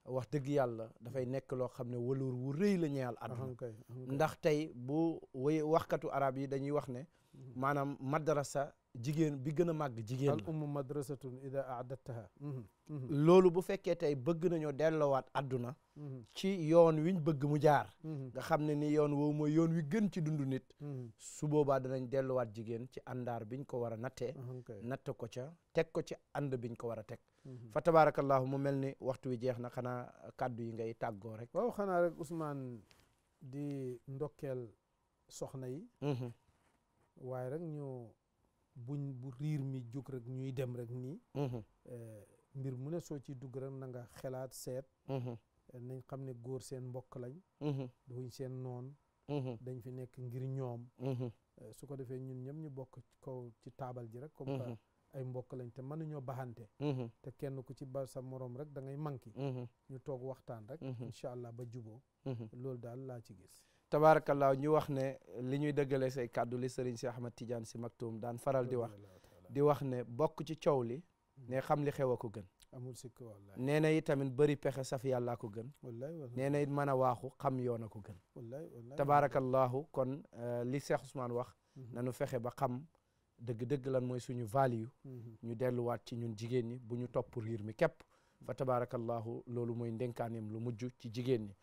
wax dëgg yàlla dafay nekk loo xam ne waluur wu rëy la ñeyal àdduna ndax tey bu waxkatu arab yi dañuy wax ne maanaam madrasa jigéen bi gën a màgg jigéen la al ummu madrasatun ida a'dadtaha loolu bu fekkee tey bëgg nañoo delloowaat àdduna ci yoon wiñ bëgg mu jaar nga xam ne ni yoon woowu mooy yoon wi gën ci dundu nit su boobaa danañ delluwaat jigéen ci àndaar biñ ko war a nattee natt ko ca teg ko ci ànd biñ ko war a teg fa tabarakallahu mu mel ni waxtu wi jeex na xanaa kàddu yi ngay tàggoo rek waaw xanaa rek Ousmane di ndokkeel soxna yi waaye rek bu riir mi jóg rek ñuy dem rek nii mbir mu ne soo ci dugg rek na nga xelaat seet nañ xam ne góor seen mbokk lañ duñ seen noon dañ fi nekk ngir ñoom su ko defee ñun ñëpp ñu bokk kaw ci taabal ji rek comme que ay mbokk lañ te mënuñoo baxante te kenn ku ci ba sa morom rek da ngay manqué ñu toog waxtaan rek incha allah ba juboo loolu daal laa ci gis tabaarakallaa ñu wax ne li ñuy dëggale say kàddu li sëriñ si Ahmad Tidiane si Maktoum daan faral di wax ne bokk ci coow li ne xam li xew a ko gën amul sikk wallahi nee na it tamit bëri pexe saf yàllaa ko gën wallahi nee na it mën a waaxu xam yoon a ko gën wallahi tabaarakallaahu kon li Cheikh Ousmane wax nanu fexe ba xam dëgg-dëgg lan mooy suñu value ñu delluwaat ci ñun jigéen ñi bu ñu topp riir mi képp fa tabarakallahu loolu mooy ndénkaaneem lu mujj ci jigéen ñi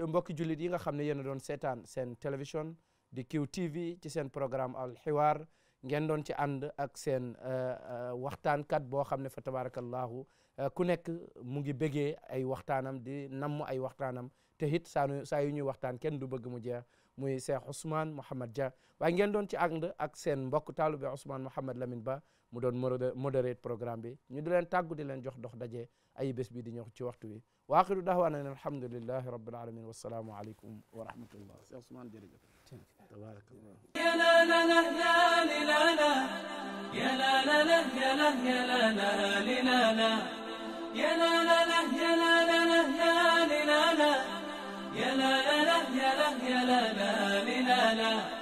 mbokki jullit yi nga xam ne yéen a doon seetaan seen télévision di QTV ci seen programme al xiwaar ngeen doon ci ànd ak seen waxtaankat boo xam ne fa tabarakallahu ku nekk mu ngi bëggee ay waxtaanam di namm ay waxtaanam te it saa yu ñuy waxtaan kenn du bëgg mu jeex muy Cheikh Ousmane Mohamed Dia waaye ngeen doon ci ànd ak seen mbokk taalube Ousmane Mohamed Lamine Ba mu doon modérate programme bi ñu di leen tàggu di leen jox dox daje ay bés bi di ñëw ci waxtu wi wa axiru dahwaana alhamdulillahi rabbil alamin wassalaamu aleykum wa rahmatullah Cheikh Ousmane jërëjëf tabarakallah يا لا لا لا يا لا لا يا لا لا لا يا لا لا يا لا لا يا لا لا يا لا لا يا لا لا يا لا لا يا لا لا لا